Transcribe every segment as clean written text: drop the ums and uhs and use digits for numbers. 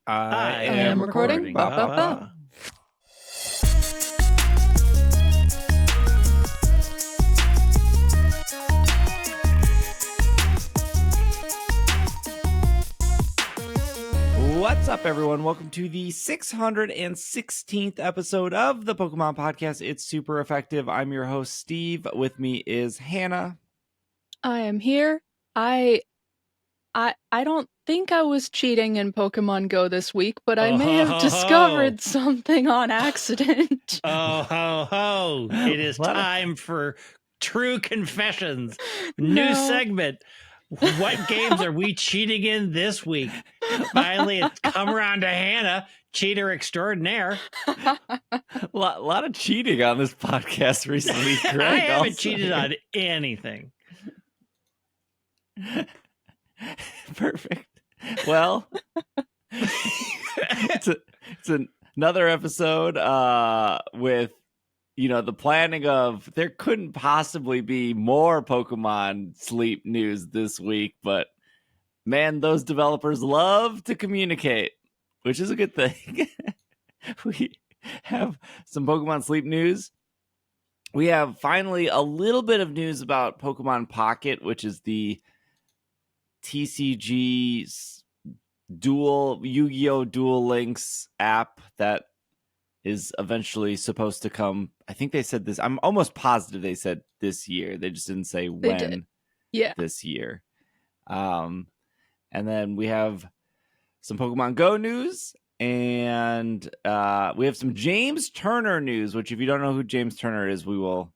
I am recording. Ba, ba, ba. What's up, everyone? Welcome to the 616th episode of the Pokemon Podcast. It's super effective. I'm your host, Steve. With me is Hannah. I am here. I don't think I was cheating in Pokemon Go this week, but I may have discovered something on accident. Oh, ho, ho. It is time for true confessions. New segment. What games are we cheating in this week? Finally, it's come around to Hannah, cheater extraordinaire. A lot of cheating on this podcast recently, Greg. I haven't cheated on anything. Perfect. Well, it's another episode with, the planning of there couldn't possibly be more Pokemon Sleep news this week, but man, those developers love to communicate, which is a good thing. We have some Pokemon Sleep news. We have finally a little bit of news about Pokemon Pocket, which is the TCG Yu-Gi-Oh! Duel Links app that is eventually supposed to come. I think they said this. I'm almost positive they said this year. They just didn't say when. Yeah. This year. And then we have some Pokemon Go news, and we have some James Turner news, which if you don't know who James Turner is, we will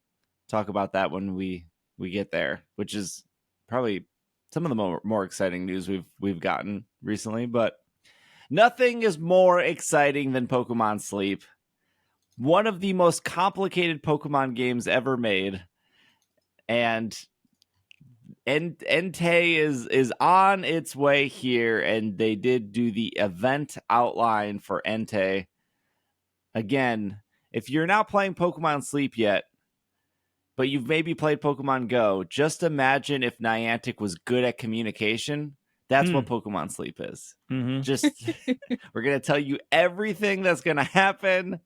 talk about that when we get there, which is probably some of the more exciting news we've gotten recently. But nothing is more exciting than Pokemon Sleep. One of the most complicated Pokemon games ever made. And Entei is on its way here, and they did do the event outline for Entei. Again, if you're not playing Pokemon Sleep yet, but you've maybe played Pokemon Go, just imagine if Niantic was good at communication. That's what Pokemon Sleep is. Mm-hmm. Just, we're going to tell you everything that's going to happen.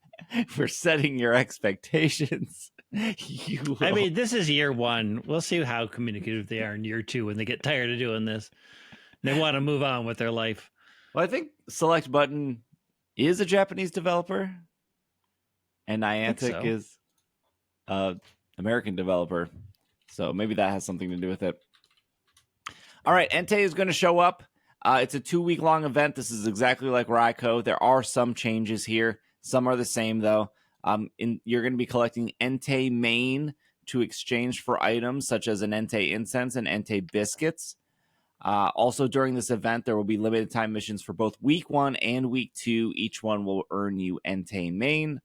We're setting your expectations. I mean, this is year one. We'll see how communicative they are in year two when they get tired of doing this. They want to move on with their life. Well, I think Select Button is a Japanese developer, and Niantic is an American developer. So maybe that has something to do with it. All right, Entei is going to show up. It's a 2-week-long event. This is exactly like Raikou. There are some changes here. Some are the same, though. You're going to be collecting Entei Main to exchange for items such as an Entei Incense and Entei Biscuits. Also, during this event, there will be limited time missions for both Week 1 and Week 2. Each one will earn you Entei Main.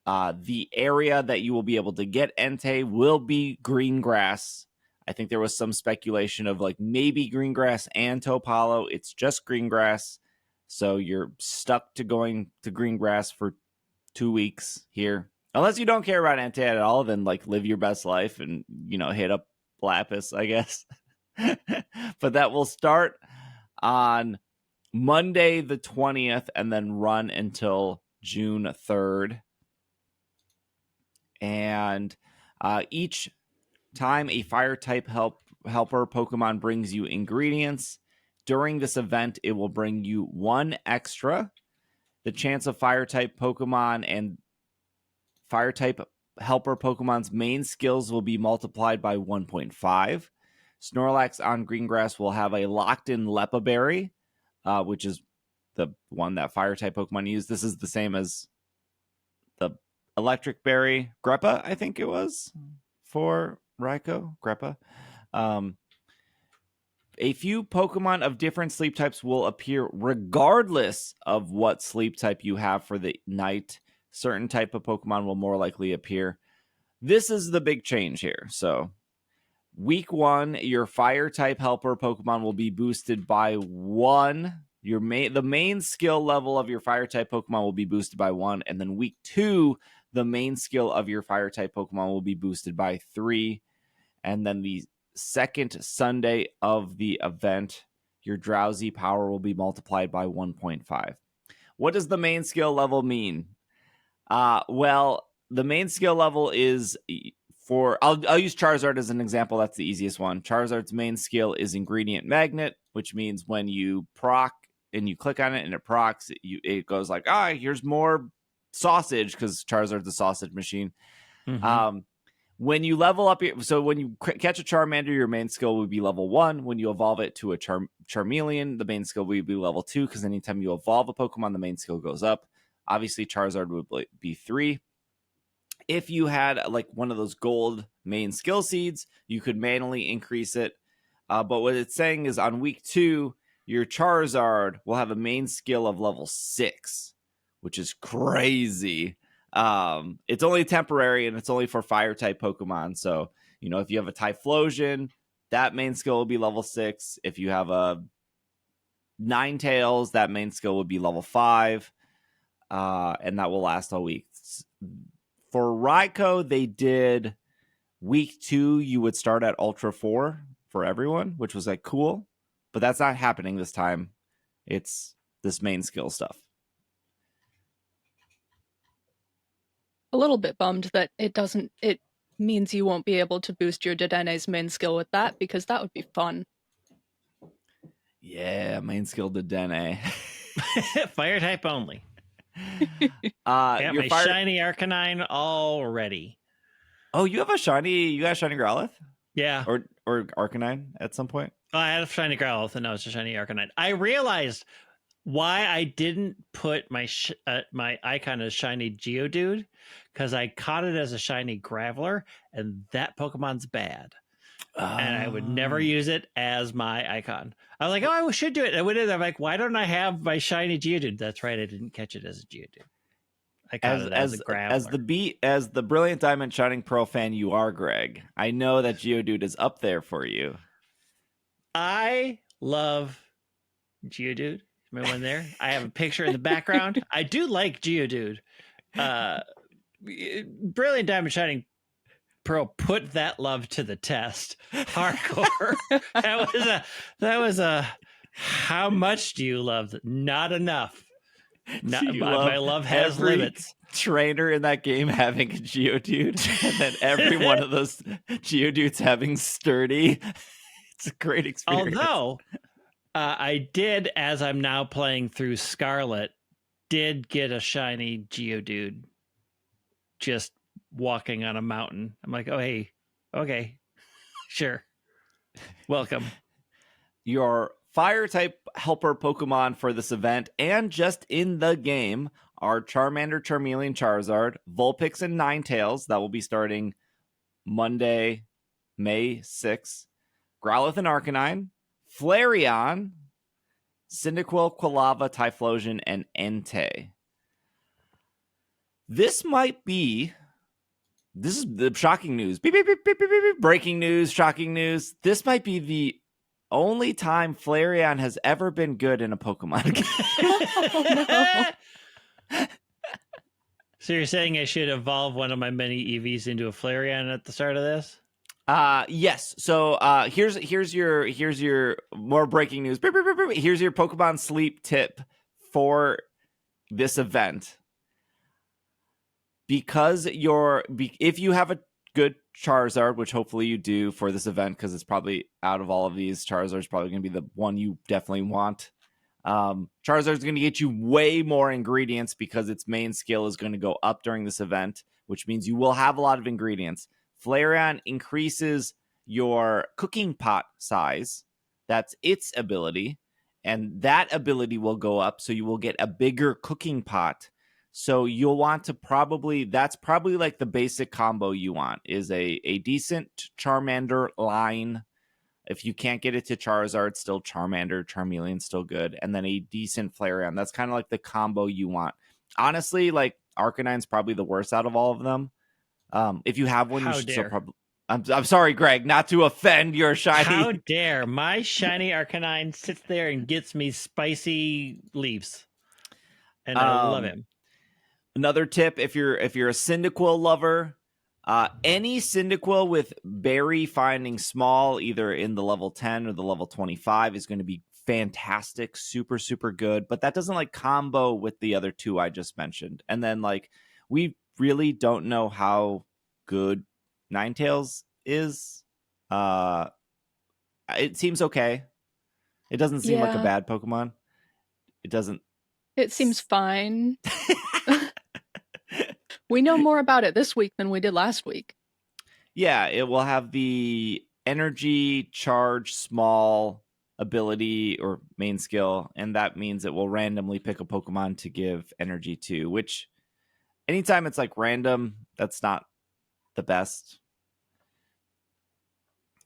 The area that you will be able to get Entei will be green grass. I think there was some speculation of maybe green grass and Topalo. It's just green grass. So you're stuck to going to green grass for 2 weeks here. Unless you don't care about Entei at all, then live your best life and, hit up Lapis, I guess. But that will start on Monday the 20th and then run until June 3rd. And each time a fire type helper Pokemon brings you ingredients, during this event, it will bring you 1 extra. The chance of fire type Pokemon and fire type helper Pokemon's main skills will be multiplied by 1.5. Snorlax on green grass will have a locked in Lepa Berry, which is the one that fire type Pokemon use. This is the same as the electric berry Greppa, I think it was, for Raikou. Greppa. A few Pokemon of different sleep types will appear regardless of what sleep type you have for the night. Certain type of Pokemon will more likely appear. This is the big change here. So, Week 1, your fire type helper Pokemon will be boosted by 1. The main skill level of your fire type Pokemon will be boosted by 1, and then Week 2, the main skill of your fire type Pokemon will be boosted by 3, and then the second Sunday of the event, your drowsy power will be multiplied by 1.5. What does the main skill level mean? Well, the main skill level is for, I'll use Charizard as an example. That's the easiest one. Charizard's main skill is Ingredient Magnet, which means when you proc and you click on it and it procs, it goes like, here's more sausage, because Charizard's a sausage machine. Mm-hmm. When you level up, so when you catch a Charmander, your main skill would be level 1. When you evolve it to a Charmeleon, the main skill would be level 2, because anytime you evolve a Pokemon, the main skill goes up. Obviously, Charizard would be 3. If you had like one of those gold main skill seeds, you could manually increase it. But what it's saying is on week 2, your Charizard will have a main skill of level 6, which is crazy. It's only temporary and it's only for fire type Pokemon. So, if you have a Typhlosion, that main skill will be level 6. If you have a Ninetales, that main skill would be level 5. And that will last all week. For Raikou, they did week 2, you would start at Ultra 4 for everyone, which was like cool. But that's not happening this time. It's this main skill stuff. A little bit bummed that it means you won't be able to boost your Dedene's main skill with that, because that would be fun. Yeah, main skill Dedenne. Fire type only. Got my shiny Arcanine already. Oh, you got a shiny Growlithe? Yeah. Or Arcanine at some point? Oh, I had a shiny Growlithe, and now it's a shiny Arcanine. I realized why I didn't put my icon as shiny Geodude, because I caught it as a shiny Graveler, and that Pokemon's bad. And I would never use it as my icon. I was like, I should do it. I went in there, I'm like, why don't I have my shiny Geodude? That's right, I didn't catch it as a Geodude. I caught it as a Graveler. As the Brilliant Diamond Shining Pearl fan you are, Greg, I know that Geodude is up there for you. I love Geodude. Remember when there? I have a picture in the background. I do like Geodude. Brilliant Diamond Shining Pearl put that love to the test. Hardcore. that was a how much do you love it? Not enough. My love has limits. Trainer in that game having a Geodude, and then every one of those Geodudes having Sturdy. It's a great experience. Although I did, as I'm now playing through Scarlet, did get a shiny Geodude just walking on a mountain. I'm like, oh, hey, okay, sure. Welcome. Your fire type helper Pokemon for this event and just in the game are Charmander, Charmeleon, Charizard, Vulpix, and Ninetales. That will be starting Monday, May 6th. Growlithe and Arcanine, Flareon, Cyndaquil, Quilava, Typhlosion, and Entei. This is the shocking news. Beep, beep, beep, beep, beep, beep. Breaking news, shocking news. This might be the only time Flareon has ever been good in a Pokemon game. Oh, no. So you're saying I should evolve one of my mini EVs into a Flareon at the start of this? Yes. So here's your more breaking news. Here's your Pokemon Sleep tip for this event. Because if you have a good Charizard, which hopefully you do for this event, because it's probably out of all of these, Charizard's probably going to be the one you definitely want. Charizard's going to get you way more ingredients because its main skill is going to go up during this event, which means you will have a lot of ingredients. Flareon increases your cooking pot size. That's its ability. And that ability will go up, so you will get a bigger cooking pot. So you'll want to that's probably like the basic combo you want, is a decent Charmander line. If you can't get it to Charizard, still Charmander, Charmeleon, still good. And then a decent Flareon. That's kind of like the combo you want. Honestly, like Arcanine's probably the worst out of all of them. If you have one, you should still probably... I'm sorry, Greg, not to offend your shiny... How dare my shiny Arcanine sits there and gets me spicy leaves. And I love him. Another tip, if you're a Cyndaquil lover, any Cyndaquil with berry finding small, either in the level 10 or the level 25, is going to be fantastic, super, super good, but that doesn't like combo with the other two I just mentioned. And then like we really don't know how good Ninetales is. It seems okay. It doesn't seem like a bad Pokemon. It doesn't. It seems fine. We know more about it this week than we did last week. Yeah, it will have the energy charge small ability or main skill, and that means it will randomly pick a Pokemon to give energy to, which anytime it's like random, that's not the best.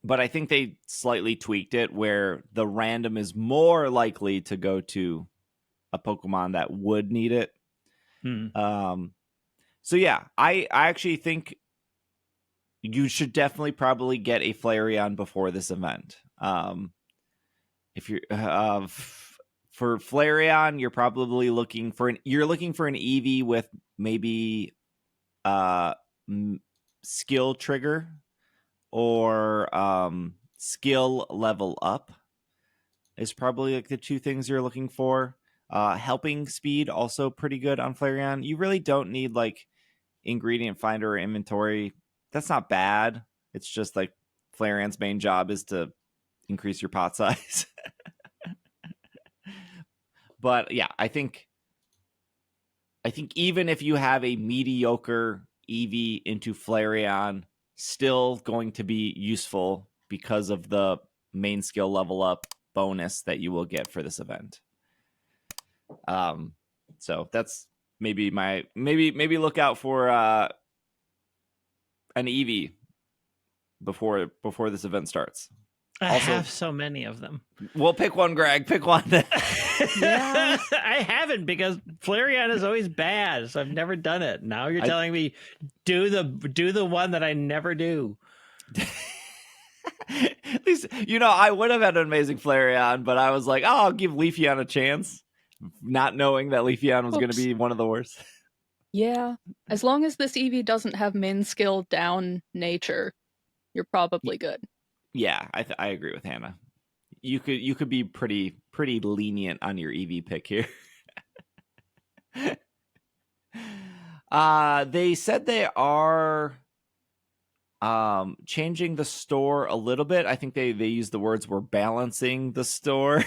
But I think they slightly tweaked it where the random is more likely to go to a Pokemon that would need it. So yeah, I actually think you should definitely probably get a Flareon before this event. If you're for Flareon, you're probably looking for an EV with maybe skill trigger or skill level up is probably like the two things you're looking for. Helping speed also pretty good on Flareon. You really don't need like ingredient finder or inventory. That's not bad. It's just like Flareon's main job is to increase your pot size. But yeah, I think even if you have a mediocre EV into Flareon, still going to be useful because of the main skill level up bonus that you will get for this event. So that's maybe look out for an EV before this event starts. I have so many of them. Well, pick one, Greg. Pick one. Yeah, I haven't because Flareon is always bad, so I've never done it. Now you're telling me do the one that I never do. At least I would have had an amazing Flareon, but I was like, oh, I'll give Leafeon a chance, not knowing that Leafeon was going to be one of the worst. Yeah, as long as this EV doesn't have min skill down nature, you're probably good. Yeah, I agree with Hannah. You could be pretty lenient on your EV pick here. They said they are changing the store a little bit. I think they used the words "we're balancing the store."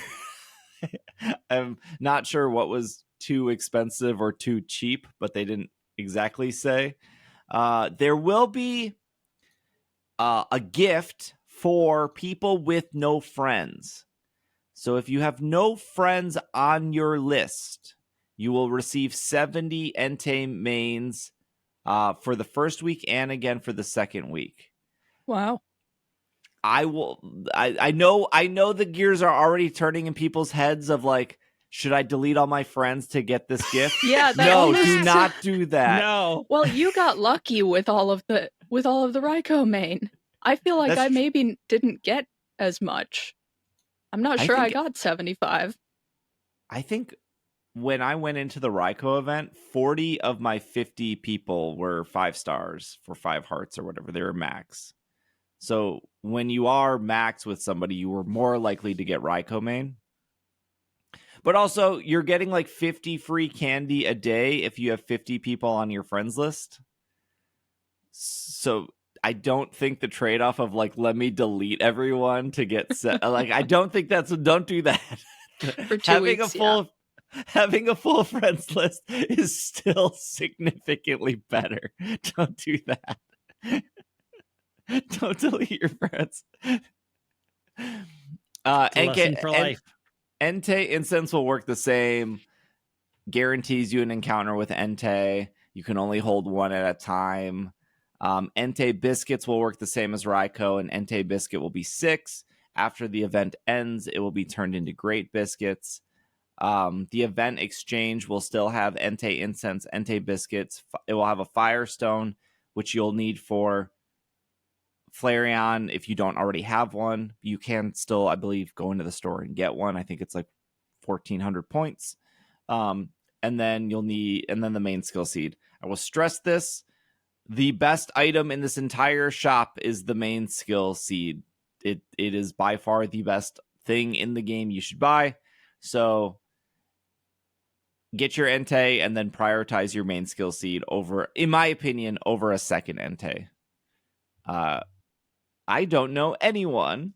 I'm not sure what was too expensive or too cheap, but they didn't exactly say. There will be a gift for people with no friends. So if you have no friends on your list, you will receive 70 Entei mains for the first week and again for the second week. Wow. I know the gears are already turning in people's heads of like, should I delete all my friends to get this gift? Yeah, no, do not do that. No. Well, you got lucky with all of the Raikou main. I feel like I maybe didn't get as much. I'm not sure I got 75. I think when I went into the Raikou event, 40 of my 50 people were 5 stars for 5 hearts or whatever. They were max. So when you are max with somebody, you were more likely to get Raikou main. But also, you're getting like 50 free candy a day if you have 50 people on your friends list. So I don't think the trade-off of like, let me delete everyone to get set. Like, I don't think don't do that. For 2 weeks, having a full friends list is still significantly better. Don't do that. Don't delete your friends. Lesson for life. Entei incense will work the same. Guarantees you an encounter with Entei. You can only hold one at a time. Entei biscuits will work the same as Raikou, and Entei biscuit will be 6. After the event ends, it will be turned into Great Biscuits. The event exchange will still have Entei incense, Entei biscuits. It will have a Firestone, which you'll need for Flareon. If you don't already have one, you can still, I believe, go into the store and get one. I think it's like 1,400 points. And then the main skill seed. I will stress this. The best item in this entire shop is the main skill seed. It is by far the best thing in the game you should buy. So get your Entei and then prioritize your main skill seed over, in my opinion, over a second Entei. I don't know anyone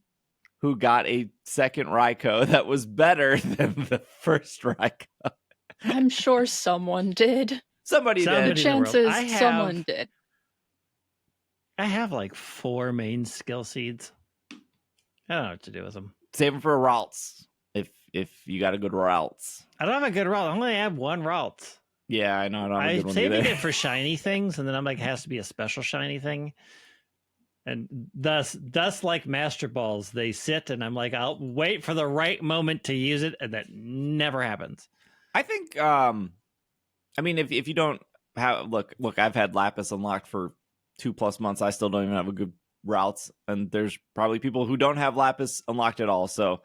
who got a second Raikou that was better than the first Raikou. I'm sure someone did. Somebody did. The chances someone did. I have like 4 main skill seeds. I don't know what to do with them. Save them for Ralts if you got a good Ralts. I don't have a good Ralt. I only have 1 Ralt. Yeah, I know. I'm saving it for shiny things, and then I'm like, it has to be a special shiny thing. And thus like Master Balls, they sit, and I'm like, I'll wait for the right moment to use it, and that never happens. I think, I mean, if you don't have, look, I've had Lapis unlocked for 2+ months. I still don't even have a good routes, and there's probably people who don't have Lapis unlocked at all. So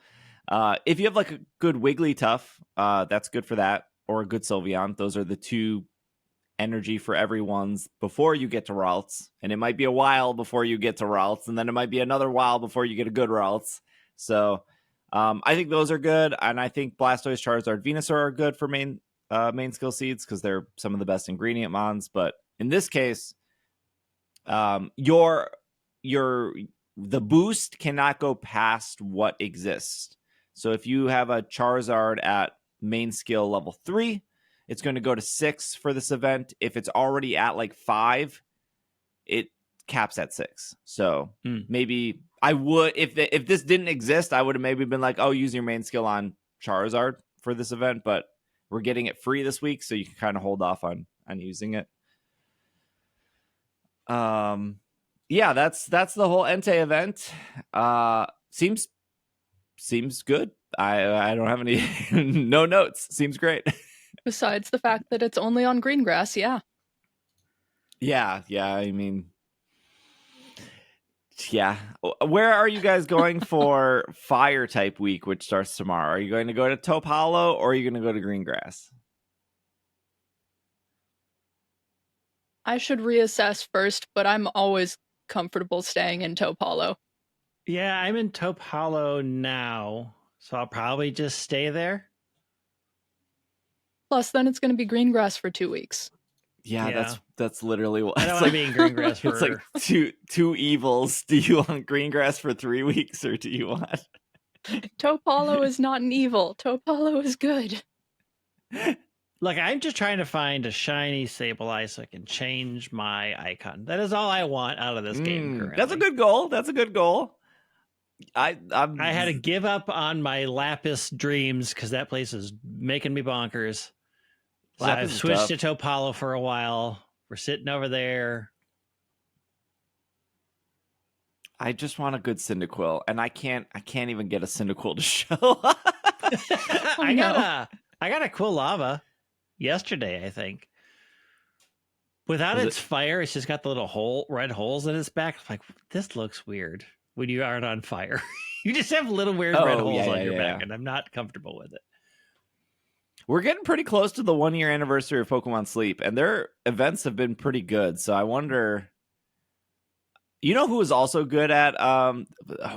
if you have like a good Wigglytuff, that's good for that, or a good Sylveon. Those are the 2 energy for everyone's before you get to Ralts, and it might be a while before you get to Ralts, and then it might be another while before you get a good Ralts. So I think those are good, and I think Blastoise, Charizard, Venusaur are good for main skill seeds because they're some of the best ingredient mons. But in this case, the boost cannot go past what exists. So if you have a Charizard at main skill level 3, it's going to go to 6 for this event. If it's already at like 5, it caps at 6. So maybe I would, if this didn't exist, I would have maybe been like, oh, use your main skill on Charizard for this event. But we're getting it free this week, so you can kind of hold off on using it. Yeah, that's the whole Entei event. Seems good. I don't have any no notes. Seems great. Besides the fact that it's only on green grass, yeah. Yeah, I mean, yeah. Where are you guys going for Fire type week, which starts tomorrow? Are you going to go to Taupe Hollow, or are you going to go to green grass? I should reassess first, but I'm always comfortable staying in Taupe Hollow. Yeah, I'm in Taupe Hollow now, so I'll probably just stay there. Plus, then it's going to be green grass for 2 weeks. Yeah. That's literally what I don't want to be in green grass for. It's like two evils. Do you want green grass for 3 weeks, or do you want? Taupe Hollow is not an evil. Taupe Hollow is good. Look, I'm just trying to find a shiny Sableye so I can change my icon. That is all I want out of this game currently. That's a good goal. I had to give up on my Lapis dreams because that place is making me bonkers. So I've switched to Taupe Hollow for a while. We're sitting over there. I just want a good Cyndaquil, and I can't even get a Cyndaquil to show up. I got a cool lava yesterday, I think. Without its fire, it's just got the little red holes in its back. Like, this looks weird when you aren't on fire. You just have little weird red holes on your back, and I'm not comfortable with it. We're getting pretty close to the 1-year anniversary of Pokemon Sleep, and their events have been pretty good. So I wonder, you know who is also good at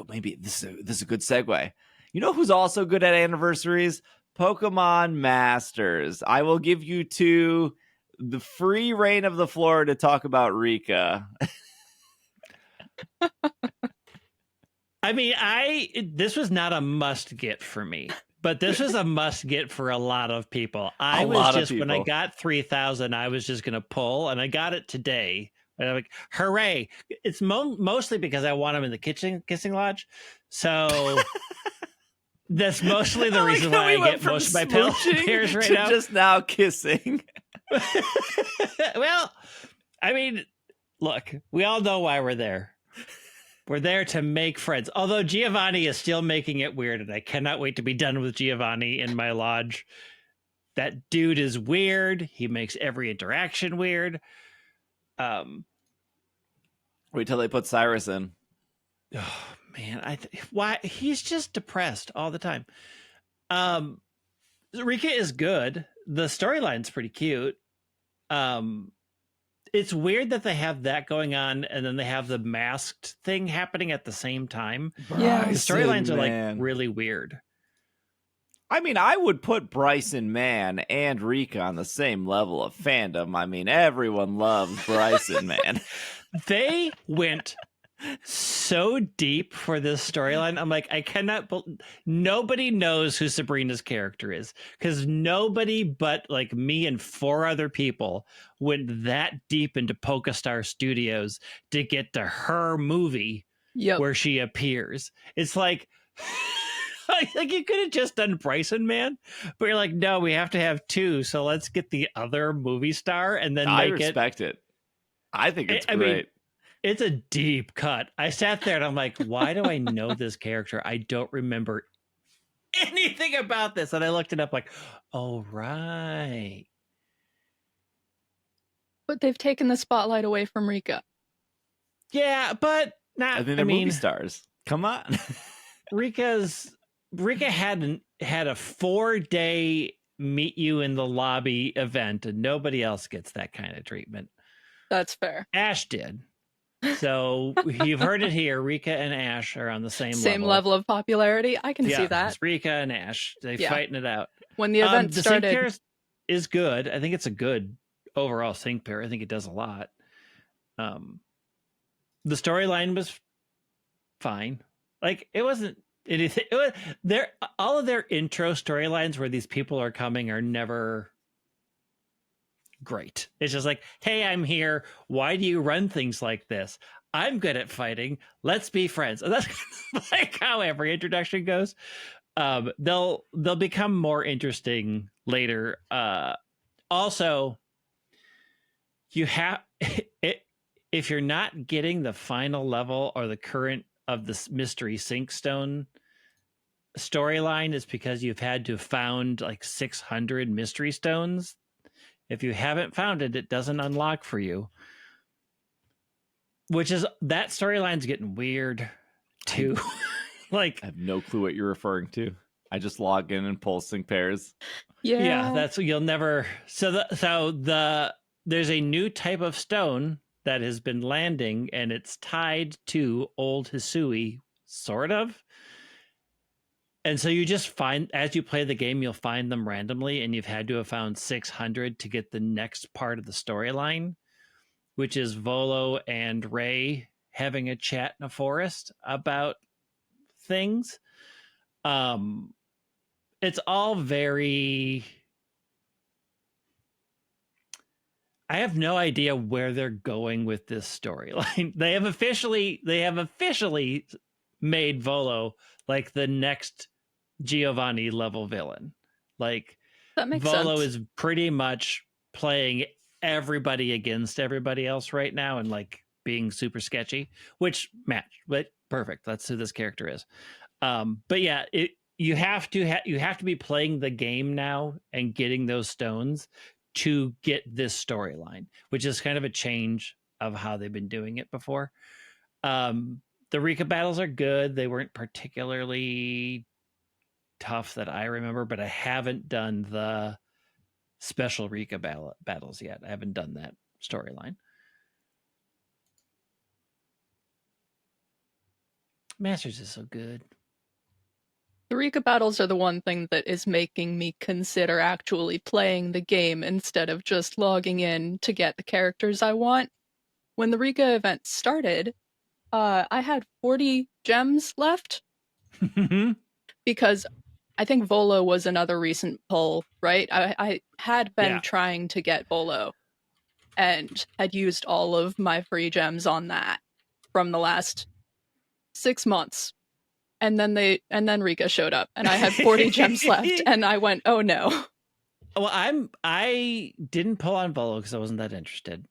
maybe this is a good segue. You know who's also good at anniversaries? Pokemon Masters. I will give you 2 the free reign of the floor to talk about Rika. I mean, this was not a must get for me, but this was a must get for a lot of people. When I got 3,000, I was just going to pull, and I got it today. And I'm like, hooray. It's mostly because I want them in the kissing lodge. So that's mostly the reason why I get most of my pairs right now. Just now kissing. Well, I mean, look, we all know why we're there. We're there to make friends. Although Giovanni is still making it weird, and I cannot wait to be done with Giovanni in my lodge. That dude is weird. He makes every interaction weird. Wait till they put Cyrus in. Oh man, why he's just depressed all the time. Rika is good. The storyline's pretty cute. it's weird that they have that going on and then they have the masked thing happening at the same time. Yeah. The storylines are Man. like really weird. I mean, I would put Bryson Mann and Rika on the same level of fandom. I mean, everyone loves Bryson Mann. They went so deep for this storyline. I'm like, I cannot. Nobody knows who Sabrina's character is because nobody but like me and 4 other people went that deep into PokeStar Studios to get to her movie where she appears. It's like. Like you could have just done Bryson Man, but you're like, no, we have to have 2, so let's get the other movie star and then I make respect it. I think it's I great. mean, it's a deep cut. I sat there and I'm like, why do I know this character? I don't remember anything about this. And I looked it up like, oh, right. But they've taken the spotlight away from Rika. Yeah, but not. I think they're movie stars. Come on. Rika had a 4-day meet you in the lobby event, and nobody else gets that kind of treatment. That's fair. Ash did. So you've heard it here. Rika and Ash are on the same level of popularity. I can see that. It's Rika and Ash. They're fighting it out. When the event started, sync pair is good. I think it's a good overall sync pair. I think it does a lot. The storyline was fine. Like it wasn't anything. It was all of their intro storylines where these people are coming are never great. It's just like, hey, I'm here. Why do you run things like this? I'm good at fighting. Let's be friends. And that's like how every introduction goes. They'll become more interesting later. Also, you have it if you're not getting the final level or the current of this mystery sync stone storyline, is because you've had to found like 600 mystery stones. If you haven't found it, it doesn't unlock for you. Which is, that storyline's getting weird too. Like, I have no clue what you're referring to. I just log in and pull sync pairs. Yeah, that's, you'll never. So there's a new type of stone that has been landing, and it's tied to old Hisui, sort of. And so you just find, as you play the game, you'll find them randomly, and you've had to have found 600 to get the next part of the storyline, which is Volo and Ray having a chat in a forest about things. It's all very... I have no idea where they're going with this storyline. They have officially made Volo like the next Giovanni level villain. Like, that makes Volo sense. is pretty much playing everybody against everybody else right now and like being super sketchy, which match, but perfect. That's who this character is. But yeah, you have to be playing the game now and getting those stones to get this storyline, which is kind of a change of how they've been doing it before. The Rika battles are good. They weren't particularly tough that I remember, but I haven't done the special Rika battles yet. I haven't done that storyline. Masters is so good. The Rika battles are the one thing that is making me consider actually playing the game instead of just logging in to get the characters I want. When the Rika event started, I had 40 gems left because I think Volo was another recent pull, right? I had been trying to get Volo and had used all of my free gems on that from the last 6 months. And then Rika showed up and I had 40 gems left and I went, oh no. Well, I didn't pull on Volo because I wasn't that interested.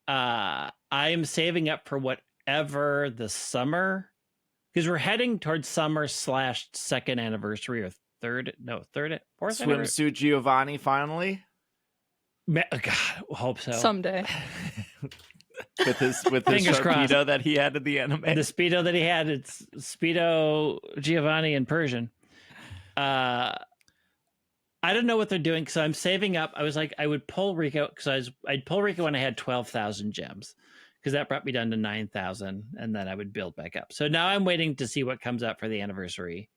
I am saving up for whatever the summer, because we're heading towards summer / second anniversary or fourth swimsuit Giovanni finally. God, hope so Someday. with his Speedo that he had in the anime. The Speedo that he had, it's Speedo Giovanni in Persian. I don't know what they're doing, so I'm saving up. I was like, I would pull Rika because I'd pull Rika when I had 12,000 gems, because that brought me down to 9,000, and then I would build back up. So now I'm waiting to see what comes up for the anniversary,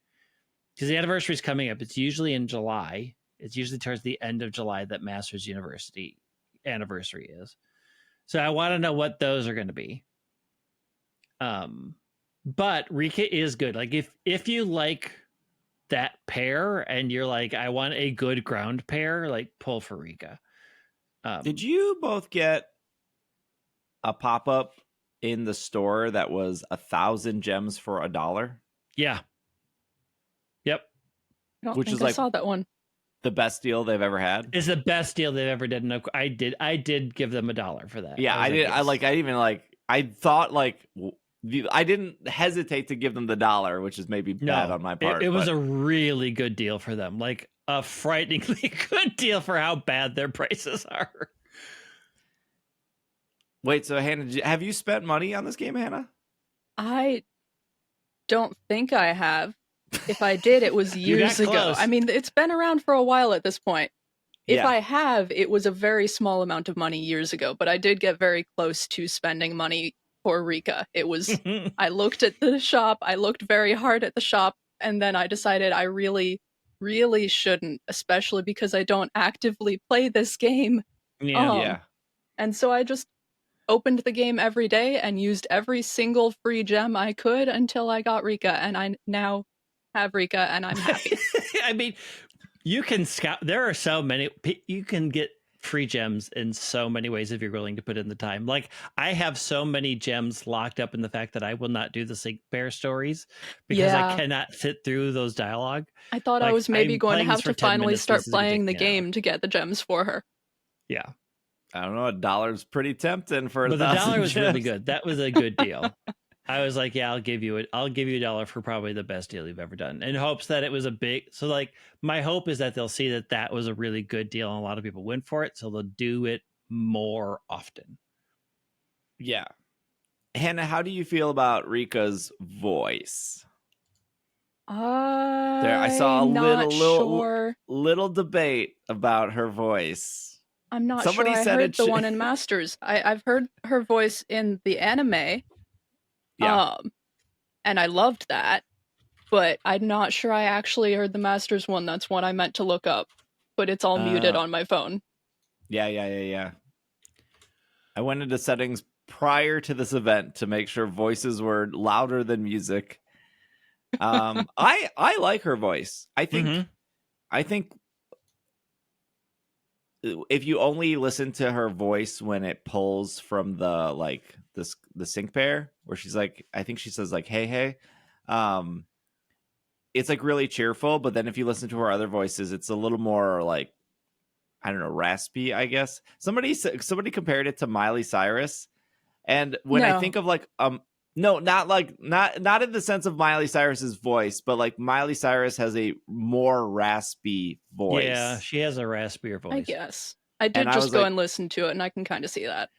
because the anniversary is coming up. It's usually in July. It's usually towards the end of July that Masters University anniversary is. So I want to know what those are going to be. But Rika is good. Like if you like that pair and you're like, I want a good ground pair, like pull for Rika. Did you both get a pop-up in the store that was 1,000 gems for $1? Yeah. Yep. I don't Which think is I like saw that one. the best deal they've ever had. It's the best deal they've ever did. No, I did give them $1 for that. Yeah, I did. I thought I didn't hesitate to give them the $1, which is maybe bad on my part. It was a really good deal for them. Like a frighteningly good deal for how bad their prices are. Wait, so Hannah, have you spent money on this game, Hannah? I don't think I have. If I did, it was years ago. Close. I mean, it's been around for a while at this point. If Yeah. I have, it was a very small amount of money years ago, but I did get very close to spending money for Rika. It was, I looked at the shop, I looked very hard at the shop, and then I decided I really, really shouldn't, especially because I don't actively play this game. Yeah. And so I just opened the game every day and used every single free gem I could until I got Rika, and I now have Rika, and I'm happy. I mean, you can scout. There are so many. You can get free gems in so many ways if you're willing to put in the time. Like I have so many gems locked up in the fact that I will not do the sync pair stories because I cannot sit through those dialogue. I thought I was maybe going to have to finally start playing the now. game to get the gems for her. Yeah. I don't know. $1's pretty tempting for But the $1,000 $1 was really good. That was a good deal. I was like, yeah, I'll give you $1 for probably the best deal you've ever done, in hopes that it was a big. So like, my hope is that they'll see that was a really good deal, and a lot of people went for it, so they'll do it more often. Yeah, Hannah, how do you feel about Rika's voice? I saw a little debate about her voice. I'm not Somebody sure I heard the one in Masters. I've heard her voice in the anime. Yeah. And I loved that, but I'm not sure I actually heard the Masters one. That's one I meant to look up, but it's all muted on my phone. Yeah. I went into settings prior to this event to make sure voices were louder than music. I like her voice. I think if you only listen to her voice when it pulls from the sync pair, where she's like, I think she says like, hey, it's like really cheerful. But then if you listen to her other voices, it's a little more like, I don't know, raspy, I guess. Somebody compared it to Miley Cyrus. And when I think of like, no, not in the sense of Miley Cyrus's voice, but like Miley Cyrus has a more raspy voice. Yeah, she has a raspier voice. I guess. I did just go and listen to it, and I can kind of see that.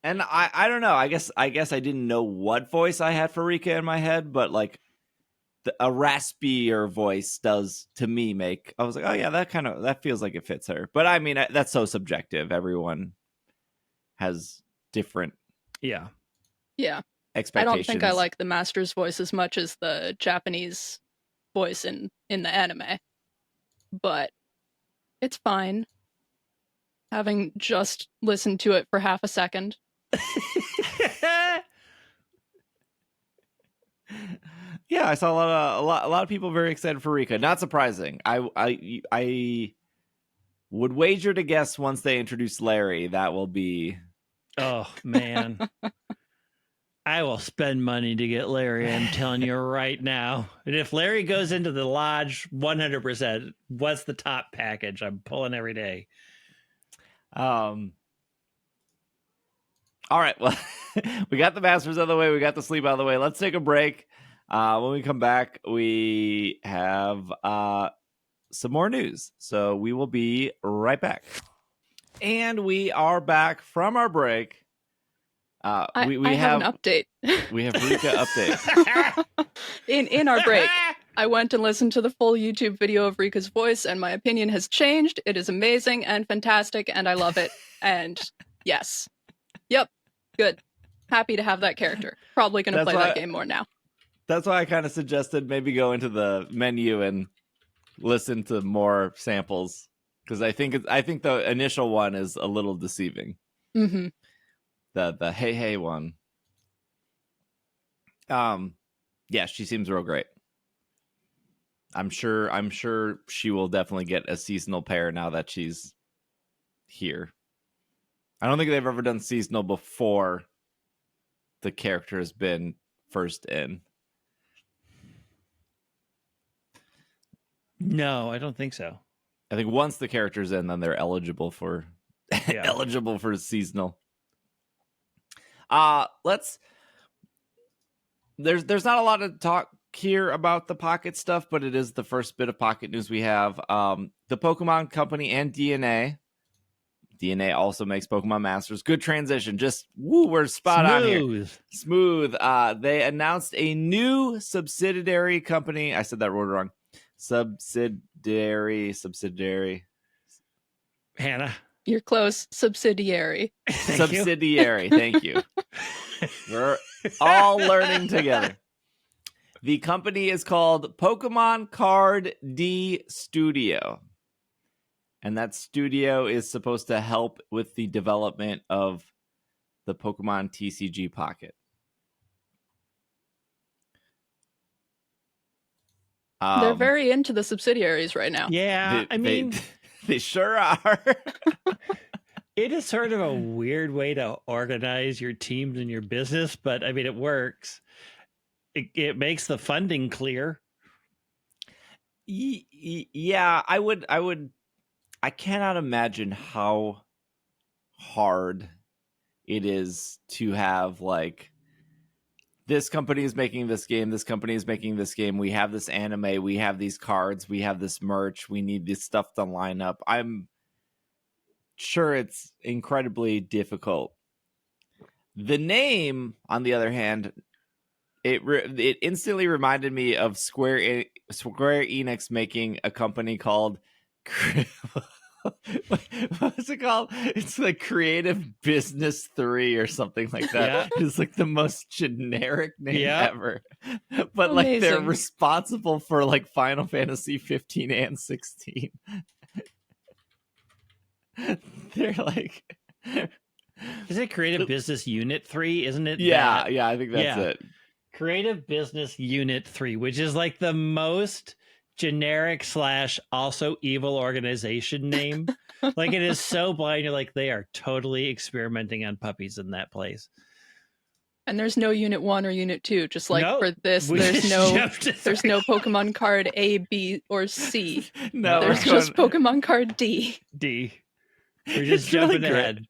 And I don't know. I guess I didn't know what voice I had for Rika in my head, but like a raspier voice does to me make. I was like, oh yeah, that feels like it fits her. But I mean, that's so subjective. Everyone has different expectations. I don't think I like the Master's voice as much as the Japanese voice in the anime, but it's fine. Having just listened to it for half a second. Yeah, I saw a lot of people very excited for Rika. Not surprising. I would wager to guess once they introduce Larry, that will be. Oh man, I will spend money to get Larry. I'm telling you right now. And if Larry goes into the lodge, 100%. What's the top package? I'm pulling every day. All right. Well, we got the Masters out of the way. We got the sleep out of the way. Let's take a break. When we come back, we have some more news. So we will be right back. And we are back from our break. We have an update. We have Rika update. in our break, I went and listened to the full YouTube video of Rika's voice, and my opinion has changed. It is amazing and fantastic, and I love it. And yes. Yep. Good. Happy to have that character. Probably going to play that game more now. That's why I kind of suggested maybe go into the menu and listen to more samples, because I think the initial one is a little deceiving. Mm-hmm. The hey one. Yeah, she seems real great. I'm sure she will definitely get a seasonal pair now that she's here. I don't think they've ever done seasonal before the character has been first in. No, I don't think so. I think once the character's in, then they're eligible for eligible for seasonal. There's not a lot of talk here about the Pocket stuff, but it is the first bit of Pocket news we have. The Pokemon Company and DNA also makes Pokemon Masters. Good transition. Just we're spot on here. Smooth. They announced a new subsidiary company. I said that word wrong. Subsidiary. Hannah. You're close. Subsidiary. Subsidiary. Thank you. We're all learning together. The company is called Pokémon Card D Studio. And that studio is supposed to help with the development of the Pokemon TCG Pocket. They're very into the subsidiaries right now. Yeah, they sure are. It is sort of a weird way to organize your teams and your business, but I mean, it works. It makes the funding clear. Yeah, I cannot imagine how hard it is to have, like, this company is making this game, this company is making this game, we have this anime, we have these cards, we have this merch, we need this stuff to line up. I'm sure it's incredibly difficult. The name, on the other hand, it instantly reminded me of Square Enix making a company called what was it called? It's like Creative Business 3 or something like that. Yeah. It's like the most generic name ever. But like they're responsible for like Final Fantasy 15 and 16. They're like, is it Creative Business Unit 3? Isn't it? Yeah, I think that's it. Creative Business Unit 3, which is like the most generic / also evil organization name. Like, it is so blind. You're like, they are totally experimenting on puppies in that place. And there's no Unit 1 or Unit 2. Just like for this, there's no Pokemon card A, B, or C. No, there's just Pokemon card D. We're just jumping ahead.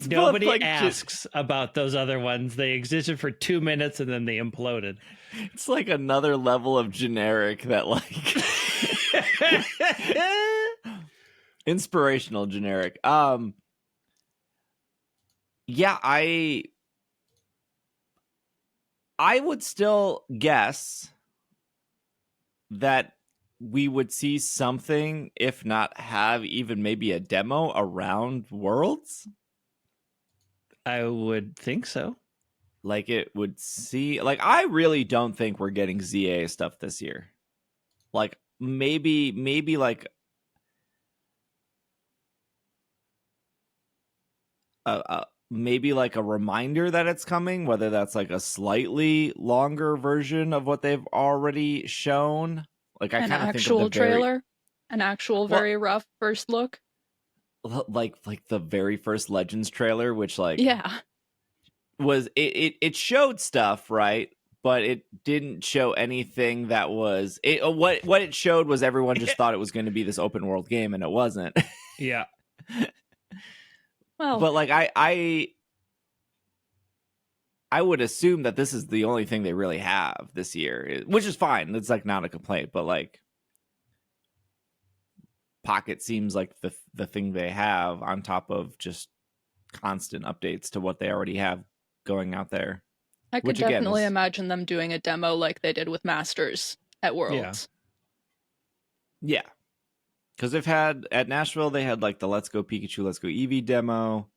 Nobody asks about those other ones. They existed for 2 minutes and then they imploded. It's like another level of generic that, like, inspirational generic. Yeah, I would still guess that we would see something, if not have even maybe a demo around Worlds. I would think so. Like, it would see, like, I really don't think we're getting ZA stuff this year. Like, maybe like maybe like a reminder that it's coming, whether that's like a slightly longer version of what they've already shown. Like, I kind of think actual trailer, an actual very rough first look, like the very first Legends trailer, which like was it showed stuff, right? But it didn't show anything that was it. What it showed was everyone just thought it was going to be this open world game, and it wasn't. Yeah. Well, but like I would assume that this is the only thing they really have this year, which is fine. It's like not a complaint, but like Pocket seems like the thing they have on top of just constant updates to what they already have going out there. I could definitely imagine them doing a demo like they did with Masters, at Worlds. Yeah. Because they've had, at Nashville, they had like the Let's Go Pikachu, Let's Go Eevee demo.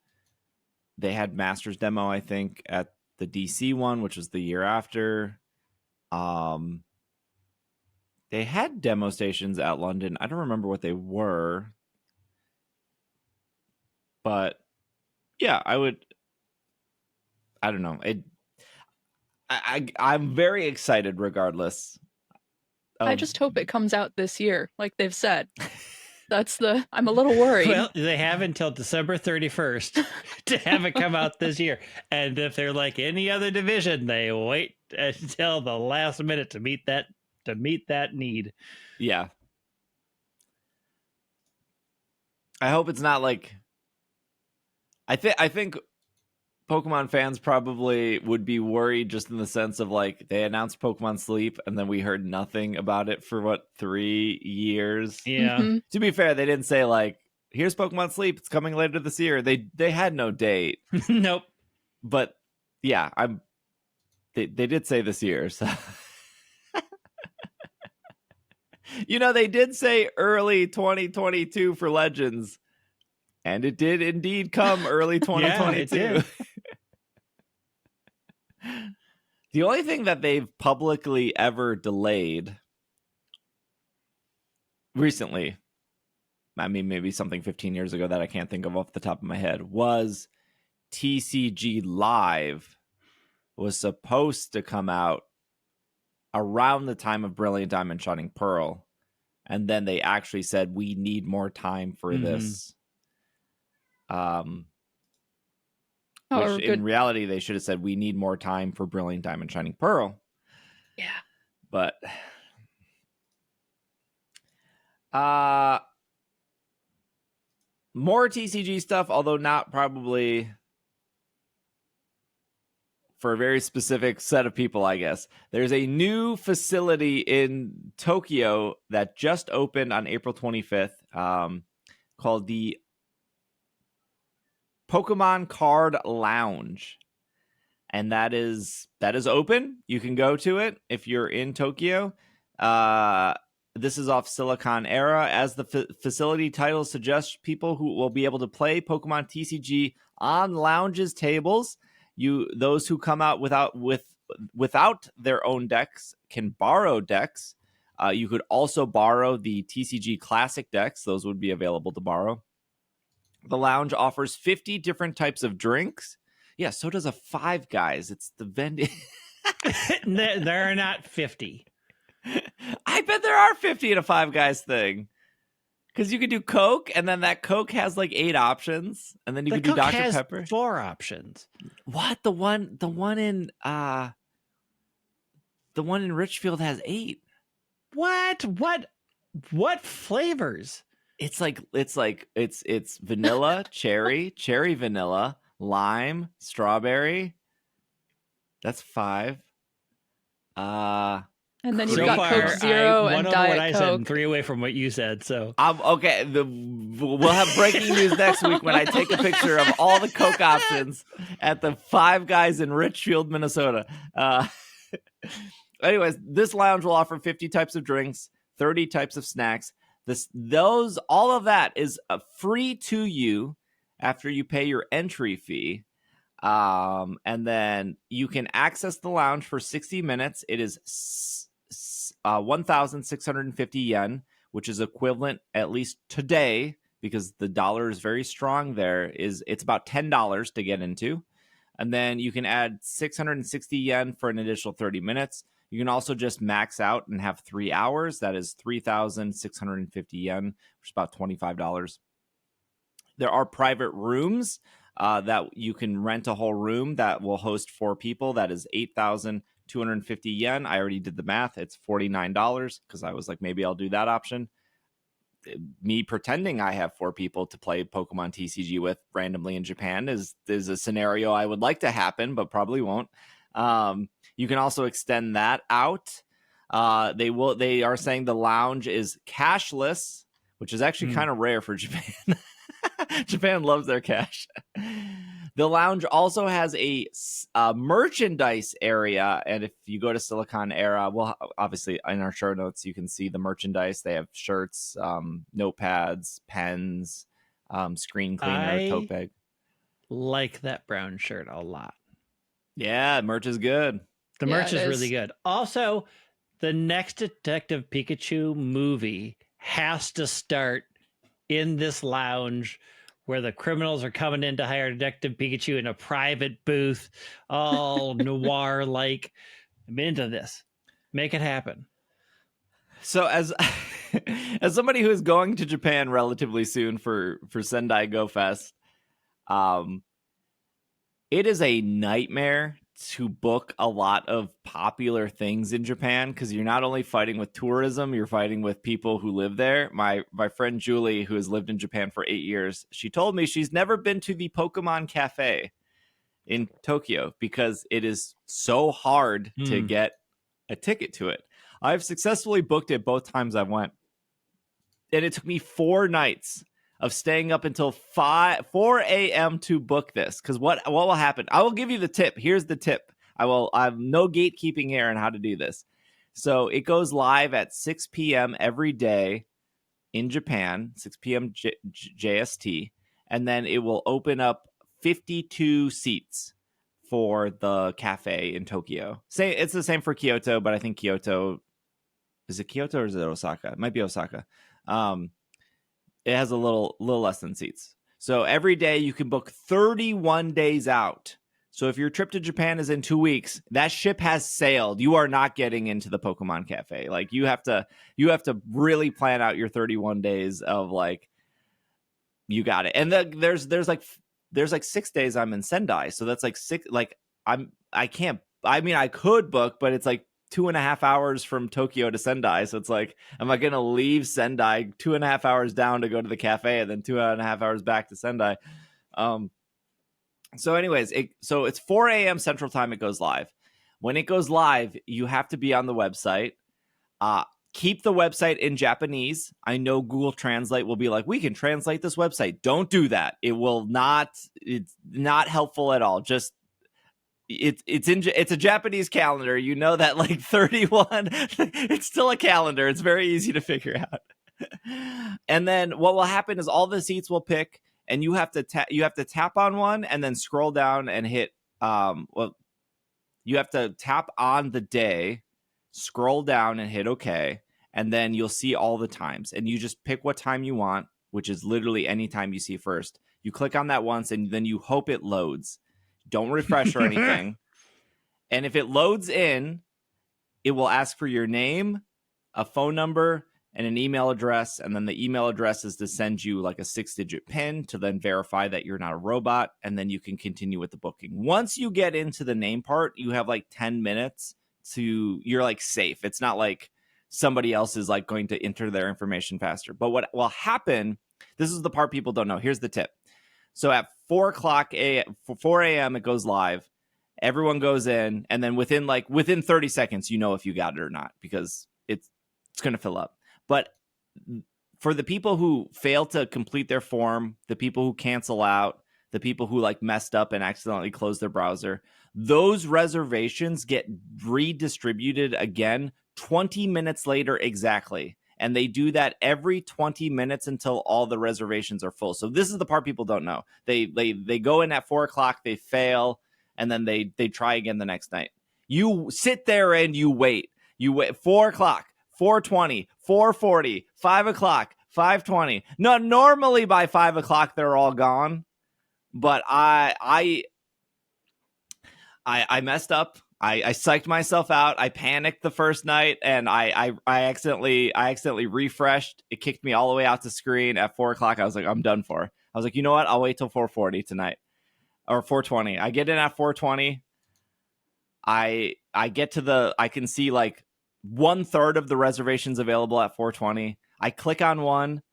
They had Masters demo, I think, at the DC one, which was the year after. They had demo stations at London. I don't remember what they were. But yeah, I don't know. I'm very excited regardless. I just hope it comes out this year, like they've said. I'm a little worried. Well, they have until December 31st to have it come out this year. And if they're like any other division, they wait until the last minute to meet that need. Yeah. I hope it's not like, I think Pokemon fans probably would be worried just in the sense of like they announced Pokemon Sleep and then we heard nothing about it for 3 years. Yeah. Mm-hmm. To be fair, they didn't say like, here's Pokemon Sleep, it's coming later this year. They had no date. Nope. But yeah, they did say this year. So they did say early 2022 for Legends. And it did indeed come early 2022. Yeah, it did. The only thing that they've publicly ever delayed recently, I mean, maybe something 15 years ago that I can't think of off the top of my head, was TCG Live was supposed to come out around the time of Brilliant Diamond Shining Pearl. And then they actually said, we need more time for this. Which in reality they should have said we need more time for Brilliant Diamond Shining Pearl. Yeah. But more TCG stuff, although not probably for a very specific set of people, I guess. There's a new facility in Tokyo that just opened on April 25th, called the Pokemon Card Lounge, and that is open. You can go to it if you're in Tokyo. This is off Silicon Era. As the facility title suggests, people who will be able to play Pokemon TCG on lounges tables. Those who come out without their own decks can borrow decks. You could also borrow the TCG Classic decks. Those would be available to borrow. The lounge offers 50 different types of drinks. Yeah, so does a Five Guys. It's the vending. There are not 50. I bet there are 50 in a Five Guys thing. Because you could do Coke, and then that Coke has like 8 options, and then you could do Coke Dr. has Pepper. 4 options. What? The one in Richfield has 8. What flavors? It's vanilla, cherry vanilla, lime, strawberry. That's 5. And then you've So got far, Coke Zero and one over Diet what I said and Coke. 3 away from what you said. So Okay. We'll have breaking news next week when I take a picture of all the Coke options at the Five Guys in Richfield, Minnesota. Anyways, this lounge will offer 50 types of drinks, 30 types of snacks. All of that is free to you after you pay your entry fee. And then you can access the lounge for 60 minutes. It is 1,650 yen, which is equivalent, at least today, because the dollar is very strong there, it's about $10 to get into. And then you can add 660 yen for an additional 30 minutes. You can also just max out and have 3 hours. That is 3,650 yen, which is about $25. There are private rooms that you can rent a whole room that will host 4 people. That is 8,250 yen. I already did the math. It's $49 because I was like, maybe I'll do that option. Me pretending I have 4 people to play Pokemon TCG with randomly in Japan is a scenario I would like to happen, but probably won't. You can also extend that out. They are saying the lounge is cashless, which is actually kind of rare for Japan. Japan loves their cash. The lounge also has a merchandise area, and if you go to Silicon Era, well, obviously in our show notes you can see the merchandise. They have shirts, notepads, pens, screen cleaner, tote bag. Like that brown shirt a lot. Yeah, merch is good. The merch is really good. Also, the next Detective Pikachu movie has to start in this lounge where the criminals are coming in to hire Detective Pikachu in a private booth, all noir-like. I'm into this. Make it happen. So as somebody who is going to Japan relatively soon for Sendai Go Fest, it is a nightmare to book a lot of popular things in Japan because you're not only fighting with tourism, you're fighting with people who live there. My friend Julie, who has lived in Japan for 8 years, she told me she's never been to the Pokemon Cafe in Tokyo because it is so hard to get a ticket to it. I've successfully booked it both times I went, and it took me 4 nights of staying up until 4 a.m. to book this. Because what will happen? I will give you the tip. Here's the tip. I have no gatekeeping here on how to do this. So it goes live at 6 p.m. every day in Japan, 6 p.m. JST, and then it will open up 52 seats for the cafe in Tokyo. It's the same for Kyoto, but I think Kyoto, is it Kyoto or is it Osaka? It might be Osaka. It has a little less than seats. So every day you can book 31 days out. So if your trip to Japan is in 2 weeks, that ship has sailed. You are not getting into the Pokemon Cafe. Like you have to really plan out your 31 days of like, you got it. And there's like 6 days I'm in Sendai. So that's like 6, like I could book, but it's like 2.5 hours from Tokyo to Sendai. So it's like, am I going to leave Sendai 2.5 hours down to go to the cafe and then 2.5 hours back to Sendai? So anyways, it's 4 a.m. Central Time. It goes live. When it goes live, you have to be on the website. Keep the website in Japanese. I know Google Translate will be like, we can translate this website. Don't do that. It's not helpful at all. Just it's a Japanese calendar. You know that like 31, it's still a calendar. It's very easy to figure out. And then what will happen is all the seats will pick, and you have to tap on one and then scroll down and hit. You have to tap on the day, scroll down and hit OK, and then you'll see all the times. And you just pick what time you want, which is literally any time you see first. You click on that once, and then you hope it loads. Don't refresh or anything. And if it loads in, it will ask for your name, a phone number, and an email address. And then the email address is to send you like a 6-digit PIN to then verify that you're not a robot. And then you can continue with the booking. Once you get into the name part, you have like 10 minutes you're like safe. It's not like somebody else is like going to enter their information faster. But what will happen, this is the part people don't know. Here's the tip. So at 4 a.m. it goes live. Everyone goes in, and then within 30 seconds, you know if you got it or not, because it's going to fill up. But for the people who fail to complete their form, the people who cancel out, the people who like messed up and accidentally closed their browser, those reservations get redistributed again 20 minutes later exactly. And they do that every 20 minutes until all the reservations are full. So this is the part people don't know. They go in at 4 o'clock, they fail, and then they try again the next night. You sit there and you wait. You wait 4 o'clock, 4:20, 4:40, 5 o'clock, 5:20. No, normally by 5 o'clock they're all gone. But I messed up. I psyched myself out. I panicked the first night, and I accidentally refreshed. It kicked me all the way out to screen at 4 o'clock. I was like, I'm done for. I was like, you know what? I'll wait till 4:40 tonight, or 4:20. I get in at 4:20. I get to I can see like 1/3 of the reservations available at 4:20. I click on one.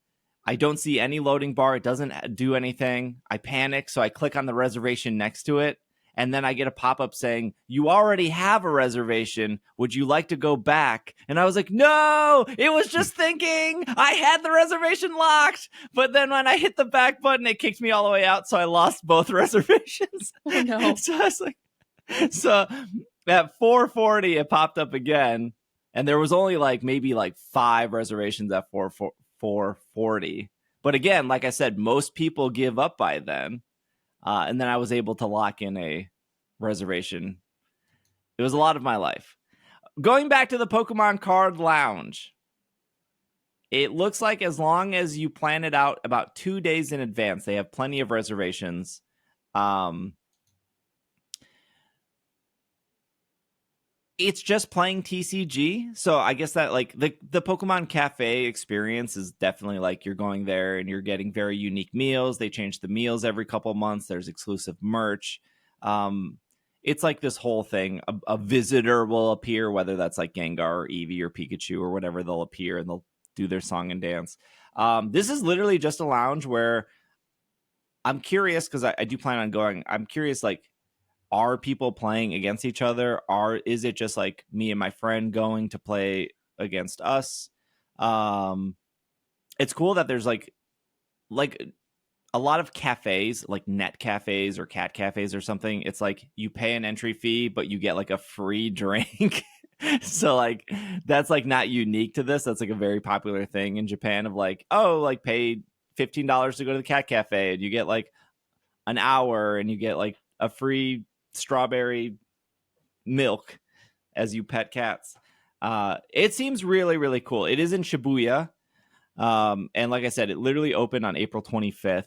I don't see any loading bar. It doesn't do anything. I panic, so I click on the reservation next to it. And then I get a pop-up saying, you already have a reservation. Would you like to go back? And I was like, no, it was just thinking I had the reservation locked. But then when I hit the back button, it kicked me all the way out. So I lost both reservations. Oh, no. So I was like, so at 4:40, it popped up again. And there was only maybe 5 reservations at 4:40. But again, like I said, most people give up by then. And then I was able to lock in a reservation. It was a lot of my life. Going back to the Pokemon Card Lounge, it looks like as long as you plan it out about 2 days in advance, they have plenty of reservations. It's just playing TCG. So I guess that the Pokemon Cafe experience is definitely you're going there and you're getting very unique meals. They change the meals every couple months. There's exclusive merch. It's like this whole thing. A visitor will appear, whether that's like Gengar or Eevee or Pikachu or whatever, they'll appear and they'll do their song and dance. This is literally just a lounge where I'm curious because I do plan on going. I'm curious, are people playing against each other? Is it just me and my friend going to play against us? It's cool that there's like a lot of cafes, like net cafes or cat cafes or something. It's you pay an entry fee, but you get a free drink. So that's not unique to this. That's a very popular thing in Japan of pay $15 to go to the cat cafe and you get an hour and you get a free strawberry milk as you pet cats. It seems really, really cool. It is in Shibuya. And like I said, it literally opened on April 25th.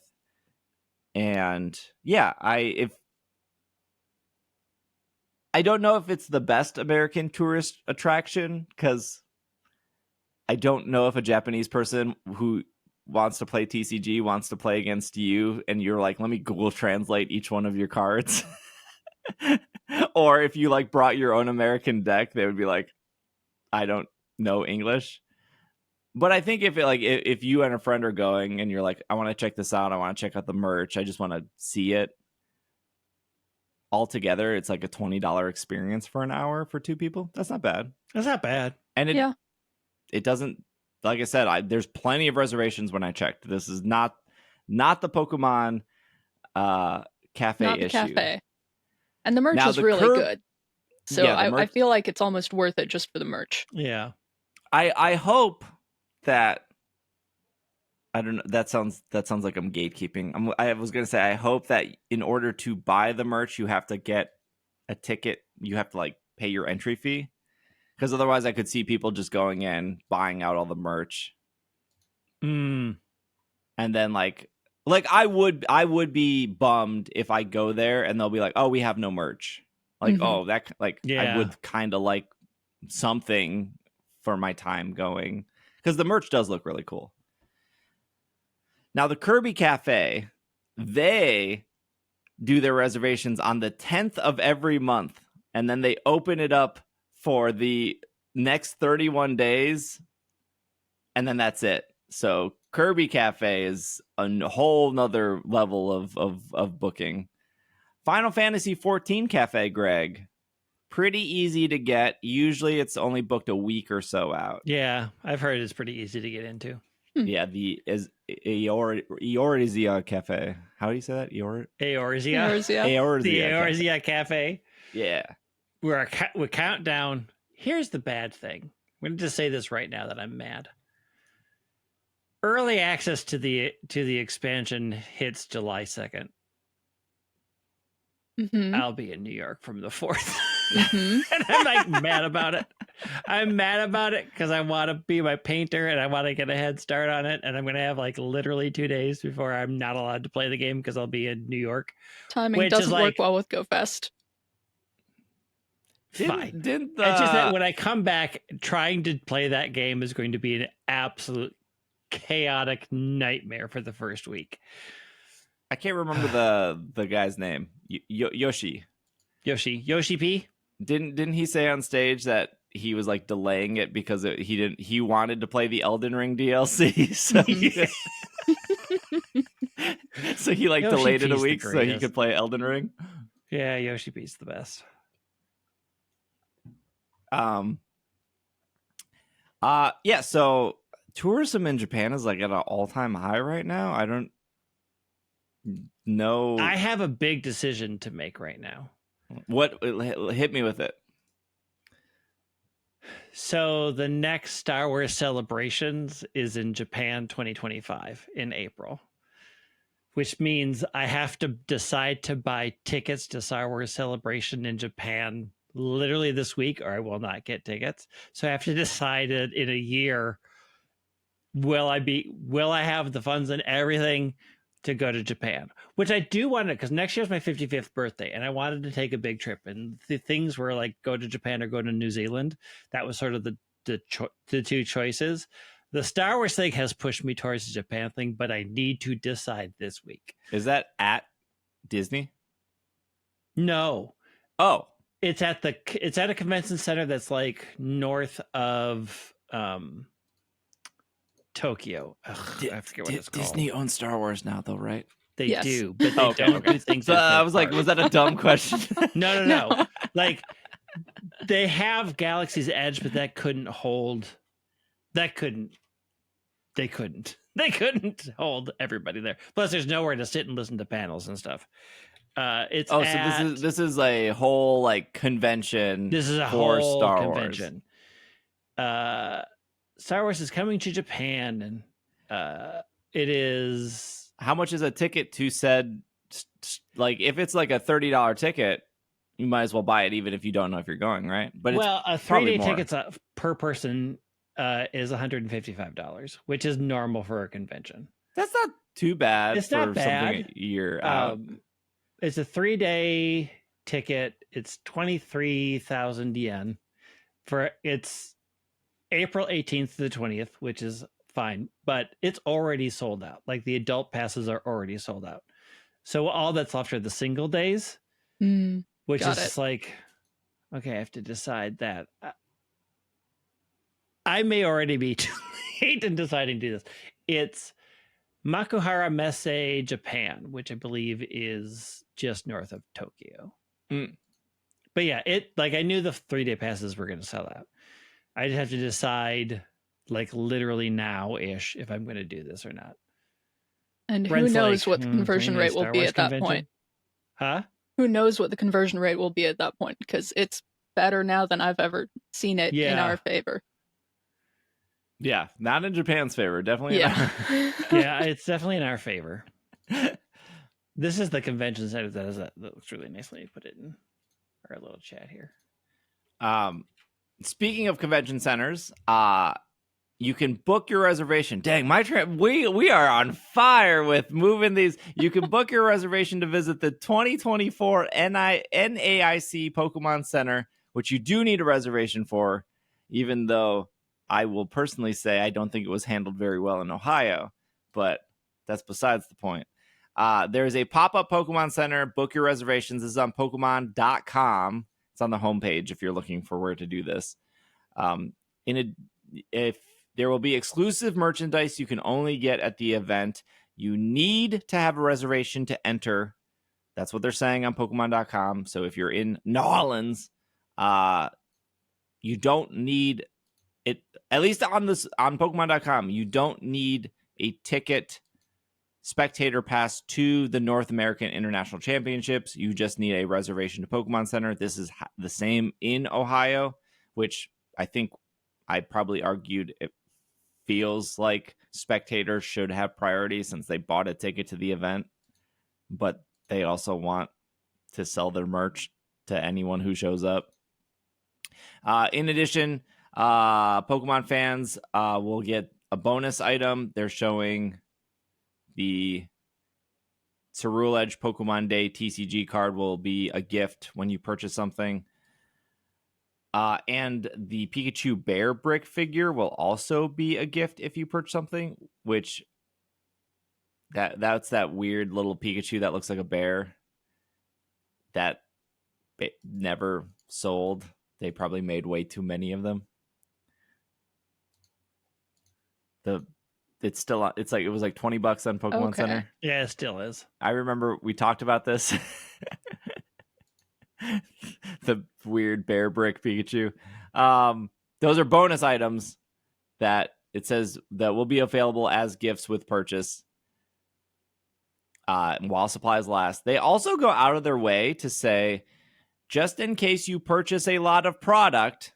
And yeah, I don't know if it's the best American tourist attraction because I don't know if a Japanese person who wants to play TCG wants to play against you and you're let me Google translate each one of your cards. Or if you brought your own American deck, they would be I don't know English. But I think if you and a friend are going and you're I want to check this out, I want to check out the merch, I just want to see it all together, it's a $20 experience for an hour for 2 people. That's not bad. That's not bad. And it doesn't, like I said, there's plenty of reservations when I checked. This is not the Pokemon cafe not the issue. Cafe. And the merch is really good. So yeah, I feel like it's almost worth it just for the merch. Yeah. I hope that, I don't know, that sounds like I'm gatekeeping. I was going to say, I hope that in order to buy the merch, you have to get a ticket. You have to pay your entry fee. Because otherwise I could see people just going in, buying out all the merch. And then I would be bummed if I go there and they'll be oh, we have no merch. Oh, that I would kind of like something for my time going because the merch does look really cool. Now the Kirby Cafe, they do their reservations on the 10th of every month, and then they open it up for the next 31 days, and then that's it. So Kirby Cafe is a whole nother level of booking. Final Fantasy 14 Cafe, Greg. Pretty easy to get. Usually it's only booked a week or so out. Yeah, I've heard it's pretty easy to get into. Yeah, the Eorzea Cafe. How do you say that? Eorzea? Eorzea. The Eorzea Cafe. Yeah. We're countdown. Here's the bad thing. I'm going to just say this right now that I'm mad. Early access to the expansion hits July 2nd. Mm-hmm. I'll be in New York from the 4th. Mm-hmm. And I'm mad about it. I'm mad about it because I want to be my painter and I want to get a head start on it. And I'm going to have literally 2 days before I'm not allowed to play the game because I'll be in New York. Timing doesn't work well with GoFest. Fine. It's just that when I come back, trying to play that game is going to be an absolute chaotic nightmare for the first week. I can't remember the guy's name. Yoshi P. Didn't he say on stage that he was delaying it because he wanted to play the Elden Ring DLC, so he delayed it a week so he could play Elden Ring. Yeah, Yoshi Beat's the best. Yeah, so tourism in Japan is like at an all-time high right now. I don't know. I have a big decision to make right now. What hit me with it? So the next Star Wars Celebrations is in Japan 2025 in April, which means I have to decide to buy tickets to Star Wars Celebration in Japan literally this week, or I will not get tickets. So I have to decide it in a year. Will I have the funds and everything to go to Japan, which I do want to, because next year's my 55th birthday and I wanted to take a big trip, and the things were like go to Japan or go to New Zealand. That was sort of the two choices. The Star Wars thing has pushed me towards the Japan thing, but I need to decide this week. Is that at Disney? No. Oh, it's at a convention center that's like north of Tokyo. Ugh, I forget what it's called. Disney owns Star Wars now, though, right? They Yes. do, but they don't do things. So I was like, was that a dumb question? No. Like, they have Galaxy's Edge, but that couldn't hold. They couldn't hold everybody there. Plus, there's nowhere to sit and listen to panels and stuff. So this is a whole like convention. This is a for whole Star convention. Wars. Star Wars is coming to Japan, and it is. How much is a ticket to said? Like, if it's like a $30 ticket, you might as well buy it, even if you don't know if you're going, right? But well, a 3-day ticket per person is $155, which is normal for a convention. That's not too bad. It's not bad. Something a year out. It's a 3-day ticket. It's 23,000 yen. It's April 18th to the 20th, which is fine, but it's already sold out. Like, the adult passes are already sold out. So all that's left are the single days, which is just like, okay, I have to decide that. I may already be too late in deciding to do this. It's Makuhara Messe, Japan, which I believe is just north of Tokyo. But yeah, I knew the 3-day passes were going to sell out. I just have to decide, like, literally now-ish, if I'm going to do this or not. And Brent's who knows like, what the conversion rate will be at that point? Huh? Who knows what the conversion rate will be at that point? Because it's better now than I've ever seen it in our favor. Yeah, not in Japan's favor. Definitely. Yeah. Yeah, it's definitely in our favor. This is the convention center that looks really nice. Let me put it in our little chat here. Speaking of convention centers, you can book your reservation. Dang, my trip, we are on fire with moving these. You can book your reservation to visit the 2024 NAIC Pokemon Center, which you do need a reservation for, even though I will personally say I don't think it was handled very well in Ohio, but that's besides the point. There's a pop-up Pokemon Center. Book your reservations. This is on Pokemon.com. It's on the homepage if you're looking for where to do this. If there will be exclusive merchandise you can only get at the event, you need to have a reservation to enter. That's what they're saying on Pokemon.com. So if you're in New Orleans, you don't need it. At least on Pokemon.com, you don't need a ticket spectator pass to the North American International Championships. You just need a reservation to Pokemon Center. This is the same in Ohio, which I think I'd probably argued it feels like spectators should have priority since they bought a ticket to the event, but they also want to sell their merch to anyone who shows up. In addition, Pokemon fans will get a bonus item. They're showing the Cerule Edge Pokemon Day TCG card will be a gift when you purchase something. And the Pikachu Bear Brick figure will also be a gift if you purchase something, which that's that weird little Pikachu that looks like a bear that never sold. They probably made way too many of them. It's still, it was like $20 on Pokemon Center. Yeah, it still is. I remember we talked about this. The weird bear brick Pikachu. Those are bonus items that it says that will be available as gifts with purchase while supplies last. They also go out of their way to say, just in case you purchase a lot of product,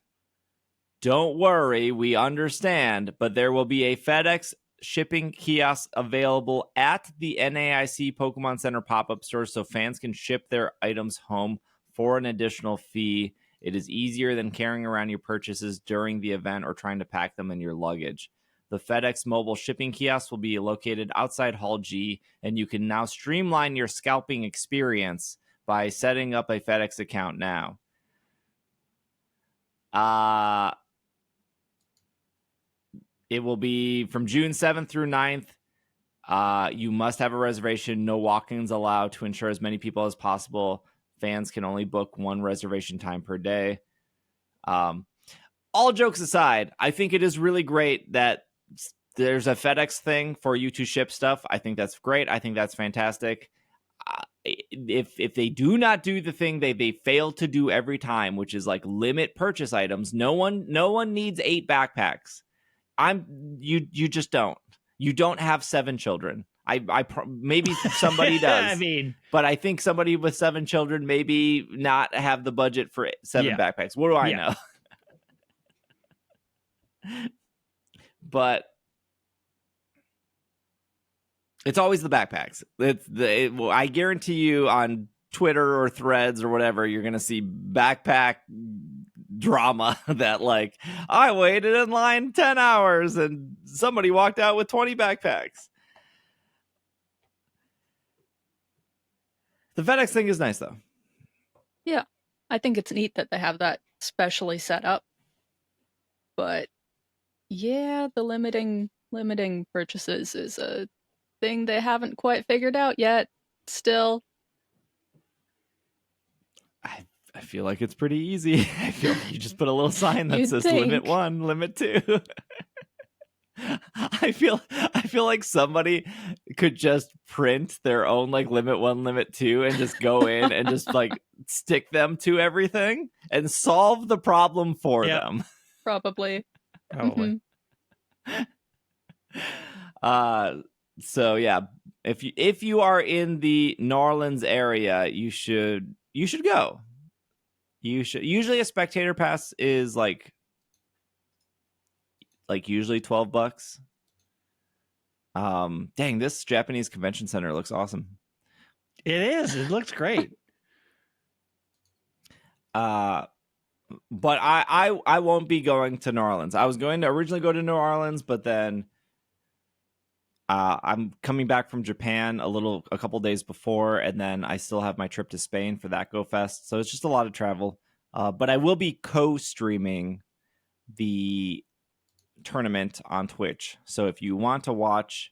don't worry, we understand, but there will be a FedEx shipping kiosk available at the NAIC Pokemon Center pop-up store so fans can ship their items home for an additional fee. It is easier than carrying around your purchases during the event or trying to pack them in your luggage. The FedEx mobile shipping kiosk will be located outside Hall G, and you can now streamline your scalping experience by setting up a FedEx account now. It will be from June 7th through 9th. You must have a reservation. No walk-ins allowed to ensure as many people as possible. Fans can only book one reservation time per day. All jokes aside, I think it is really great that there's a FedEx thing for you to ship stuff. I think that's great. I think that's fantastic. If they do not do the thing they fail to do every time, which is like limit purchase items, no one needs 8 backpacks. You just don't. You don't have 7 children. Maybe somebody does. I mean, but I think somebody with 7 children maybe not have the budget for 7 backpacks. What do I know? But it's always the backpacks. I guarantee you on Twitter or Threads or whatever, you're going to see backpack drama that like, I waited in line 10 hours and somebody walked out with 20 backpacks. The FedEx thing is nice though. Yeah. I think it's neat that they have that specially set up. But yeah, the limiting purchases is a thing they haven't quite figured out yet. Still. I feel like it's pretty easy. I feel like you just put a little sign that says limit 1, limit 2. I feel like somebody could just print their own like limit 1, limit 2 and just go in and just like stick them to everything and solve the problem for them. Probably. Probably. So yeah, if you are in the New Orleans area, you should go. You should. Usually a spectator pass is like usually $12. Dang, this Japanese convention center looks awesome. It is. It looks great. But I won't be going to New Orleans. I was going to originally go to New Orleans, but then I'm coming back from Japan a couple days before, and then I still have my trip to Spain for that Go Fest. So it's just a lot of travel. But I will be co-streaming the tournament on Twitch. So if you want to watch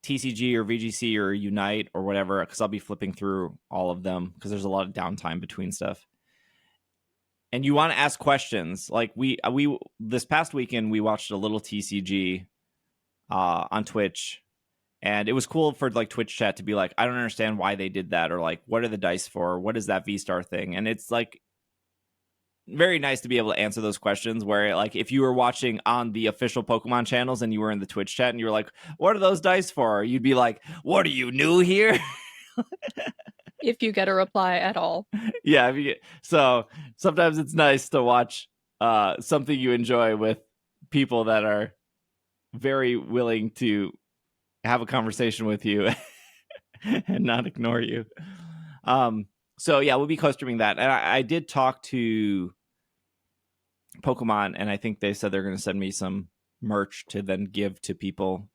TCG or VGC or Unite or whatever, because I'll be flipping through all of them because there's a lot of downtime between stuff. And you want to ask questions, like we this past weekend we watched a little TCG on Twitch, and it was cool for like Twitch chat to be like, I don't understand why they did that, or like, what are the dice for? What is that V-Star thing? And it's like very nice to be able to answer those questions where like if you were watching on the official Pokemon channels and you were in the Twitch chat and you were like, what are those dice for? You'd be like, what are you new here? If you get a reply at all. Yeah. So sometimes it's nice to watch something you enjoy with people that are very willing to have a conversation with you and not ignore you. So yeah, we'll be co-streaming that. And I did talk to Pokemon, and I think they said they're going to send me some merch to then give to people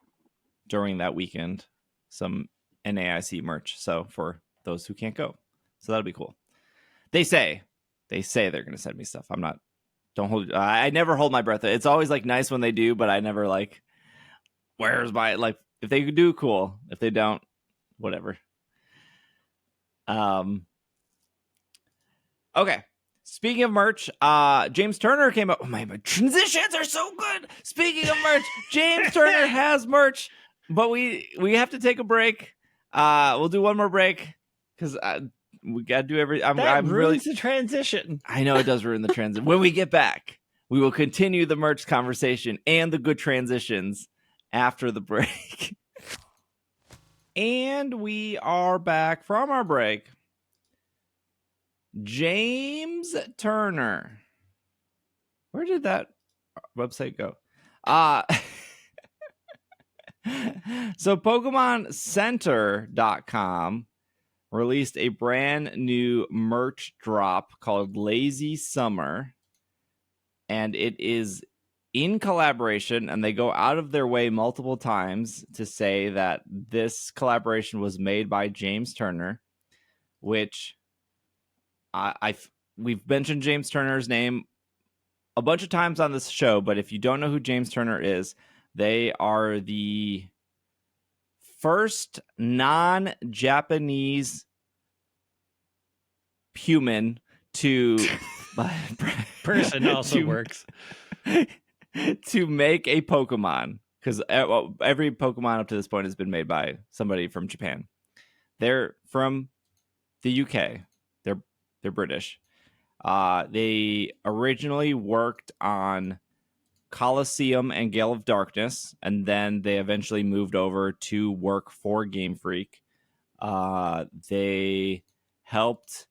during that weekend, some NAIC merch. So for those who can't go, so that'll be cool. They say they're going to send me stuff. I never hold my breath. It's always like nice when they do, but I never like, where's my, like, if they do, cool. If they don't, whatever. Okay. Speaking of merch, James Turner came up. Oh my transitions are so good. Speaking of merch, James Turner has merch, but we have to take a break. We'll do one more break because We gotta do every. I'm ruins really the transition. I know it does ruin the transition. When we get back, we will continue the merch conversation and the good transitions after the break. And we are back from our break. James Turner. Where did that website go? So PokemonCenter.com released a brand new merch drop called Lazy Summer. And it is in collaboration, and they go out of their way multiple times to say that this collaboration was made by James Turner, which we've mentioned James Turner's name a bunch of times on this show, but if you don't know who James Turner is, they are the first non-Japanese human to person also works to make a Pokemon, because every Pokemon up to this point has been made by somebody from Japan. They're from the UK. They're British. They originally worked on Colosseum and Gale of Darkness, and then they eventually moved over to work for Game Freak. They helped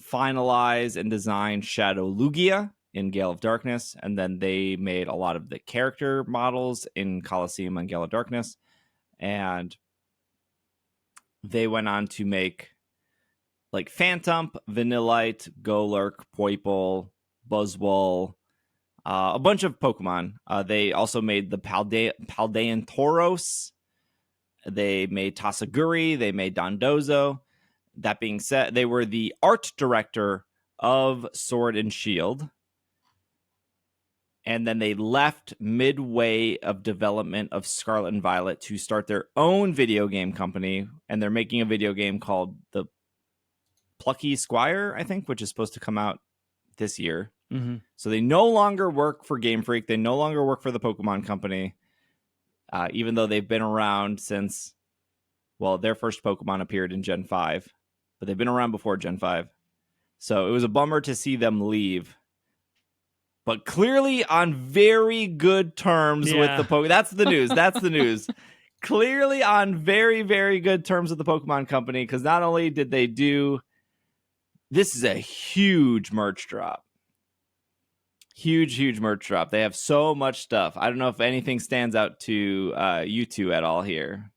finalize and design Shadow Lugia in Gale of Darkness, and then they made a lot of the character models in Colosseum and Gale of Darkness, and they went on to make like Phantump, Vanillite, Golurk, Poipole, Buzzwole, a bunch of Pokemon. They also made the Paldean Tauros. They made Tasaguri. They made Dondozo. That being said, they were the art director of Sword and Shield. And then they left midway of development of Scarlet and Violet to start their own video game company. And they're making a video game called The Plucky Squire, I think, which is supposed to come out this year. Mm-hmm. So they no longer work for Game Freak. They no longer work for the Pokemon Company, even though they've been around since, well, their first Pokemon appeared in Gen 5, but they've been around before Gen 5. So it was a bummer to see them leave, but clearly on very good terms with the Pokemon. That's the news. That's the news. Clearly on very, very good terms with the Pokemon Company, because not only did they do, this is a huge merch drop. Huge merch drop. They have so much stuff. I don't know if anything stands out to you two at all here.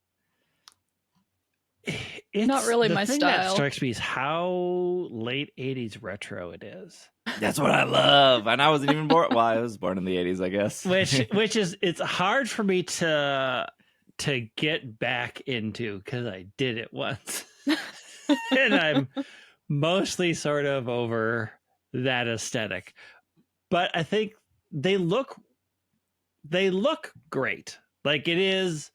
It's not really my style. That strikes me is how late 80s retro it is. That's what I love. And I wasn't even born. Well, I was born in the 80s, I guess. Which is, it's hard for me to get back into because I did it once. And I'm mostly sort of over that aesthetic. But I think they look great. Like, it is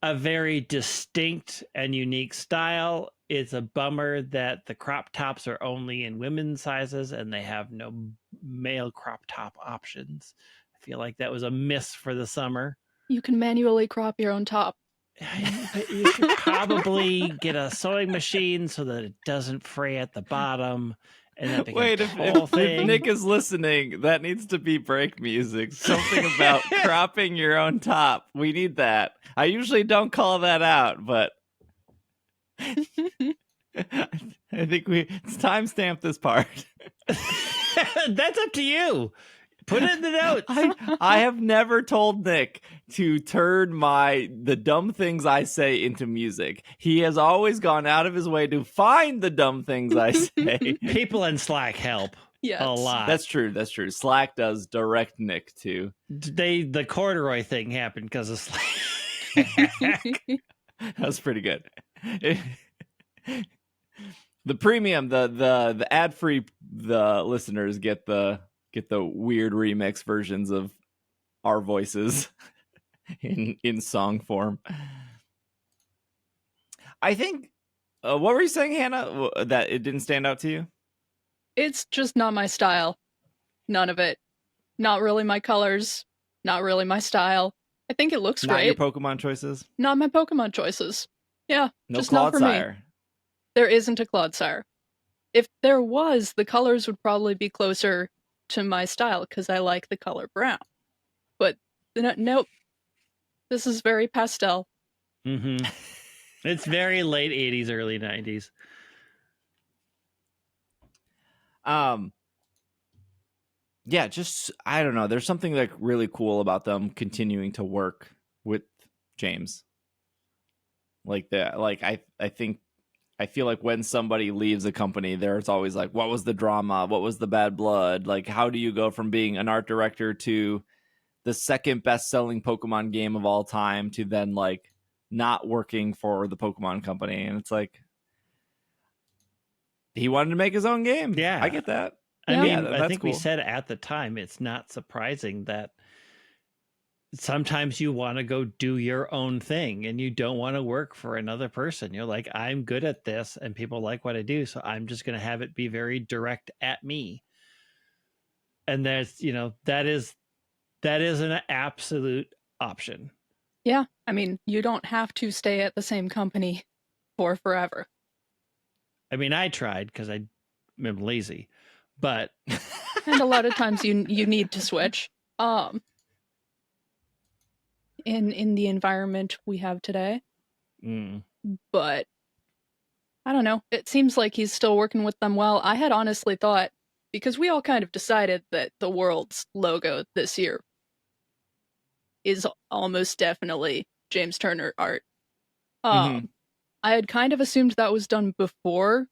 a very distinct and unique style. It's a bummer that the crop tops are only in women's sizes and they have no male crop top options. I feel like that was a miss for the summer. You can manually crop your own top. But you should probably get a sewing machine so that it doesn't fray at the bottom. And wait, if Nick is listening, that needs to be break music. Something about cropping your own top. We need that. I usually don't call that out, but I think it's timestamp this part. That's up to you. Put it in the notes. I have never told Nick to turn the dumb things I say into music. He has always gone out of his way to find the dumb things I say. People in Slack help a lot. That's true. Slack does direct Nick too. The corduroy thing happened because of Slack. That's pretty good. The premium, the ad free, the listeners get the weird remix versions of our voices in song form. I think what were you saying, Hannah, that it didn't stand out to you? It's just not my style. None of it. Not really my colors. Not really my style. I think it looks great. Not your Pokemon choices? Not my Pokemon choices. Yeah, no just not for me. Clodsire. There isn't a Clodsire. if there was, the colors would probably be closer to my style because I like the color brown. But nope, this is very pastel. Mm-hmm. It's very late 80s, early 90s. Yeah, just I don't know. There's something like really cool about them continuing to work with James. Like that, like I think I feel like when somebody leaves a company, there's always like, what was the drama? What was the bad blood? Like, how do you go from being an art director to the second best selling Pokemon game of all time to then like not working for the Pokemon company? And it's like, he wanted to make his own game. Yeah. I get that. I Yeah. mean, that's I think we cool. said at the time, it's not surprising that sometimes you want to go do your own thing and you don't want to work for another person. You're like, I'm good at this and people like what I do, so I'm just going to have it be very direct at me. And there's, you know, that is an absolute option. Yeah, I mean, you don't have to stay at the same company for forever. I mean, I tried because I'm lazy, but And a lot of times you need to switch. In the environment we have today. But I don't know. It seems like he's still working with them well. I had honestly thought, because we all kind of decided that the world's logo this year is almost definitely James Turner art. I had kind of assumed that was done before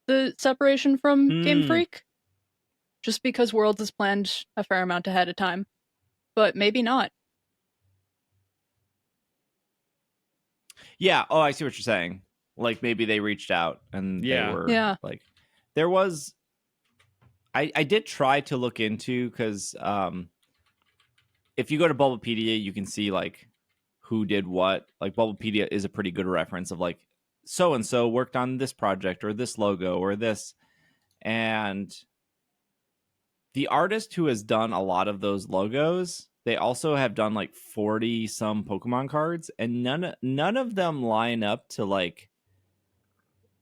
the separation from Game Freak, just because Worlds is planned a fair amount ahead of time. But maybe not. Yeah. Oh, I see what you're saying. Like maybe they reached out and they were like, there was. I did try to look into because if you go to Bulbapedia, you can see like who did what. Like Bulbapedia is a pretty good reference of like so and so worked on this project or this logo or this, and the artist who has done a lot of those logos, they also have done like 40 some Pokemon cards, and none of them line up to like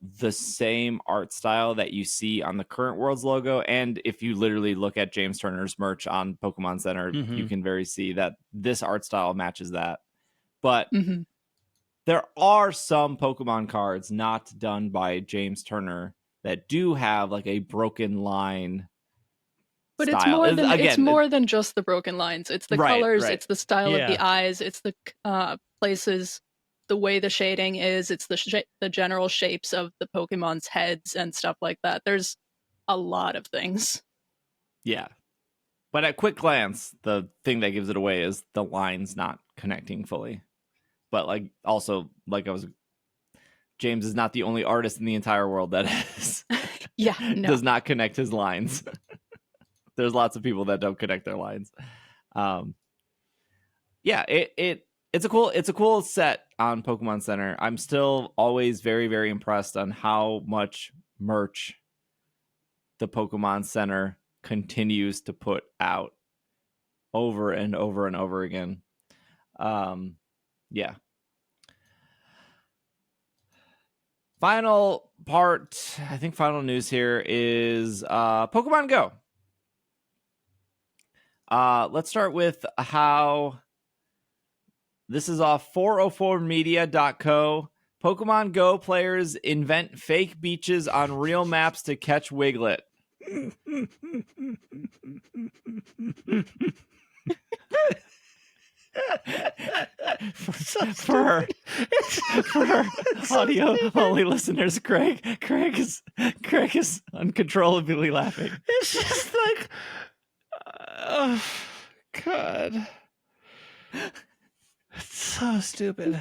the same art style that you see on the current World's logo. And if you literally look at James Turner's merch on Pokemon Center, you can very see that this art style matches that. But there are some Pokemon cards not done by James Turner that do have like a broken line. But style. it's more than just the broken lines. It's the colors, it's the style of the eyes, it's the places, the way the shading is, it's the general shapes of the Pokemon's heads and stuff like that. There's a lot of things. Yeah. But at quick glance, the thing that gives it away is the lines not connecting fully. But like also, like James is not the only artist in the entire world that is does not connect his lines. There's lots of people that don't connect their lines. Yeah, it's a cool set on Pokemon Center. I'm still always very, very impressed on how much merch the Pokemon Center continues to put out over and over and over again. Yeah. Final part, I think final news here is Pokemon Go. Let's start with how this is off 404media.co. Pokemon Go players invent fake beaches on real maps to catch Wiglet. for our audio only listeners, Craig is uncontrollably laughing. It's just like, oh God, it's so stupid.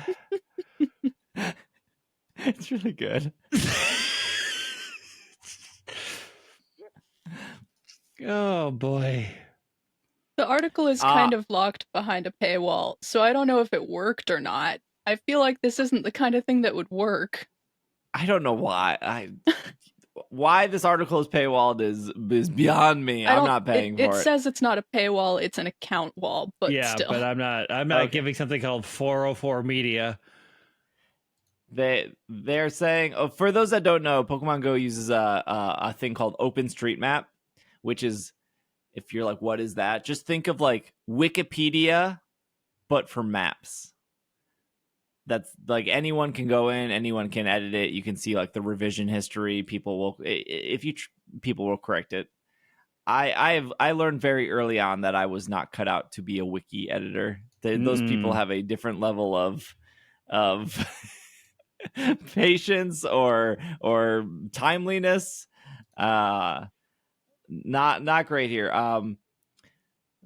It's really good. Oh boy. The article is kind of locked behind a paywall, so I don't know if it worked or not. I feel like this isn't the kind of thing that would work. I don't know why. Why this article is paywalled is beyond me. I'm not paying for it. It says it's not a paywall, it's an account wall, but yeah, still. but I'm not giving something called 404 Media. they're saying, for those that don't know, Pokemon Go uses a thing called OpenStreetMap, which is, if you're like, what is that? Just think of like Wikipedia, but for maps. That's like anyone can go in, anyone can edit it. You can see like the revision history. People will correct it. I learned very early on that I was not cut out to be a wiki editor. Those people have a different level of patience or timeliness. Not great here.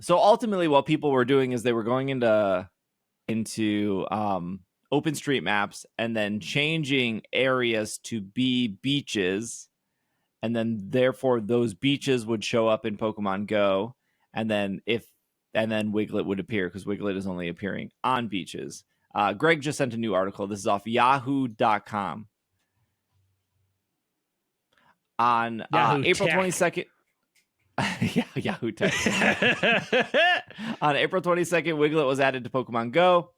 So ultimately, what people were doing is they were going into OpenStreetMaps and then changing areas to be beaches, and then therefore those beaches would show up in Pokemon Go, and then Wiglet would appear because Wiglet is only appearing on beaches. Greg just sent a new article. This is off Yahoo.com. On April 22nd. Yeah, Yahoo Tech. On April 22nd, Wiglet was added to Pokemon Go.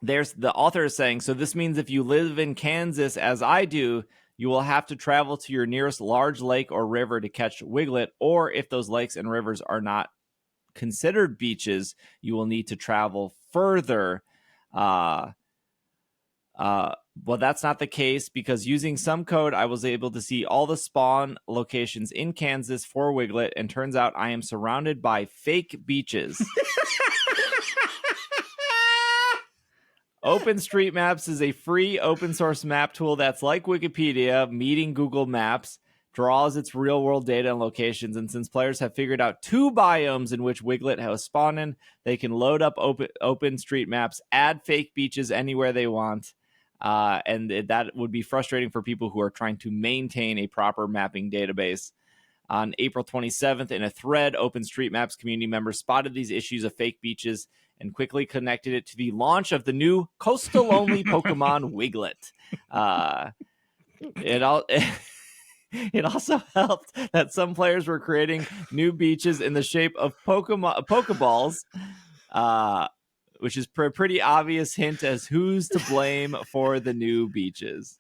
There's the author is saying, so this means if you live in Kansas, as I do, you will have to travel to your nearest large lake or river to catch Wiglet, or if those lakes and rivers are not considered beaches, you will need to travel further. Well, that's not the case, because using some code, I was able to see all the spawn locations in Kansas for Wiglet, and turns out I am surrounded by fake beaches. OpenStreetMaps is a free open source map tool that's like Wikipedia, meeting Google Maps, draws its real world data and locations. And since players have figured out 2 biomes in which Wiglet has spawned in, they can load up OpenStreetMaps, add fake beaches anywhere they want. And that would be frustrating for people who are trying to maintain a proper mapping database. On April 27th, in a thread, OpenStreetMaps community members spotted these issues of fake beaches and quickly connected it to the launch of the new coastal-only Pokemon Wiglet. It also helped that some players were creating new beaches in the shape of Pokeballs, which is a pretty obvious hint as who's to blame for the new beaches.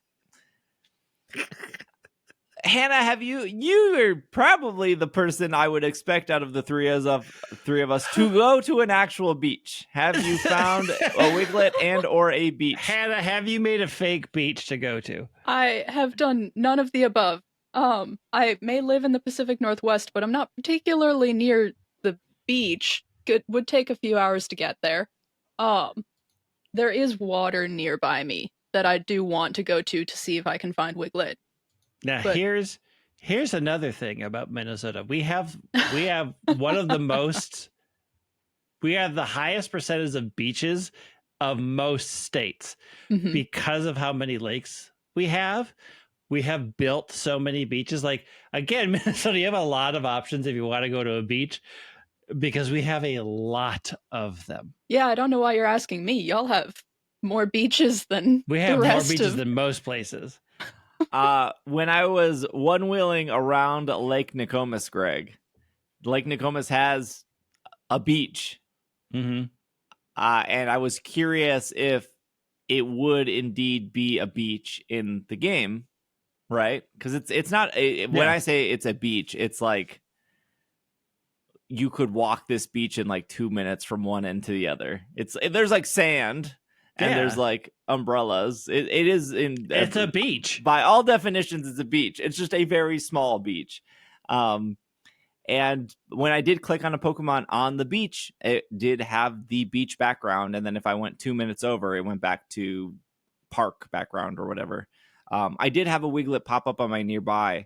Hannah, you are probably the person I would expect out of the three of us to go to an actual beach. Have you found a Wiglet and or a beach? Hannah, have you made a fake beach to go to? I have done none of the above. I may live in the Pacific Northwest, but I'm not particularly near the beach. It would take a few hours to get there. There is water nearby me that I do want to go to see if I can find Wiglet. Now, here's another thing about Minnesota. We have one of the most. We have the highest percentage of beaches of most states because of how many lakes we have. We have built so many beaches. Like, again, Minnesota, you have a lot of options if you want to go to a beach because we have a lot of them. Yeah, I don't know why you're asking me. Y'all have more beaches than we have the more rest beaches of... than most places. When I was one-wheeling around Lake Nokomis, Greg, Lake Nokomis has a beach. And I was curious if it would indeed be a beach in the game, right? Because it's not when I say it's a beach, it's like you could walk this beach in like 2 minutes from one end to the other. There's like sand. And there's like umbrellas. It's a beach. By all definitions, it's a beach. It's just a very small beach. And when I did click on a Pokemon on the beach, it did have the beach background. And then if I went 2 minutes over, it went back to park background or whatever. I did have a Wiglet pop up on my nearby,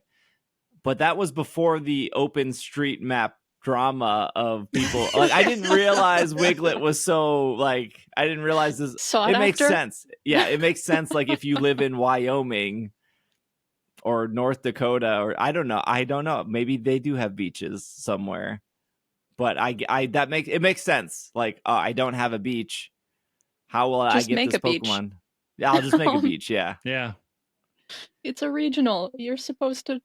but that was before the OpenStreetMap drama of people. Like, I didn't realize Wiglet was so like. I didn't realize this. It makes sense. Yeah, it makes sense. Like if you live in Wyoming or North Dakota, or I don't know. Maybe they do have beaches somewhere. But it makes sense. Like, oh, I don't have a beach. How will I get this Pokemon? Yeah, I'll just make a beach. Yeah. Yeah. It's a regional. You're supposed to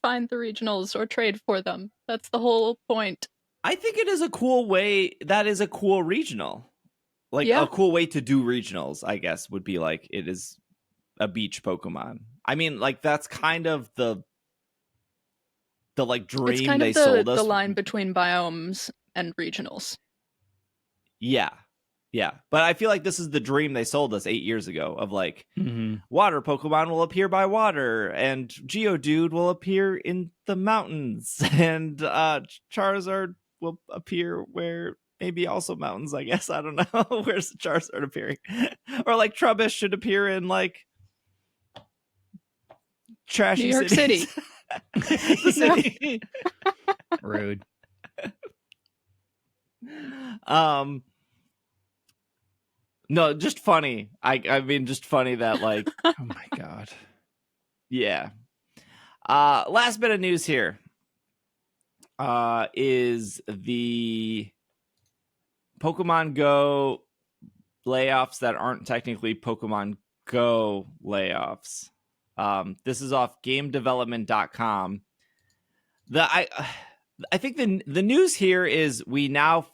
find the regionals or trade for them. That's the whole point. I think it is a cool way. That is a cool regional. like a cool way to do regionals, I guess, would be like it is a beach Pokemon. I mean, like that's kind of the like dream it's kind they of sold us. The line between biomes and regionals. Yeah. Yeah. But I feel like this is the dream they sold us 8 years ago of like water Pokemon will appear by water and Geodude will appear in the mountains and Charizard will appear where maybe also mountains, I guess. I don't know. Where's the Charizard appearing? Or like Trubbish should appear in like trashy New York cities. City. The city. Rude. No, just funny. I mean, just funny that like. Oh my god. Yeah. Last bit of news here. Is the Pokemon Go layoffs that aren't technically Pokemon Go layoffs. This is off GameDevelopment.com. I think the news here is we now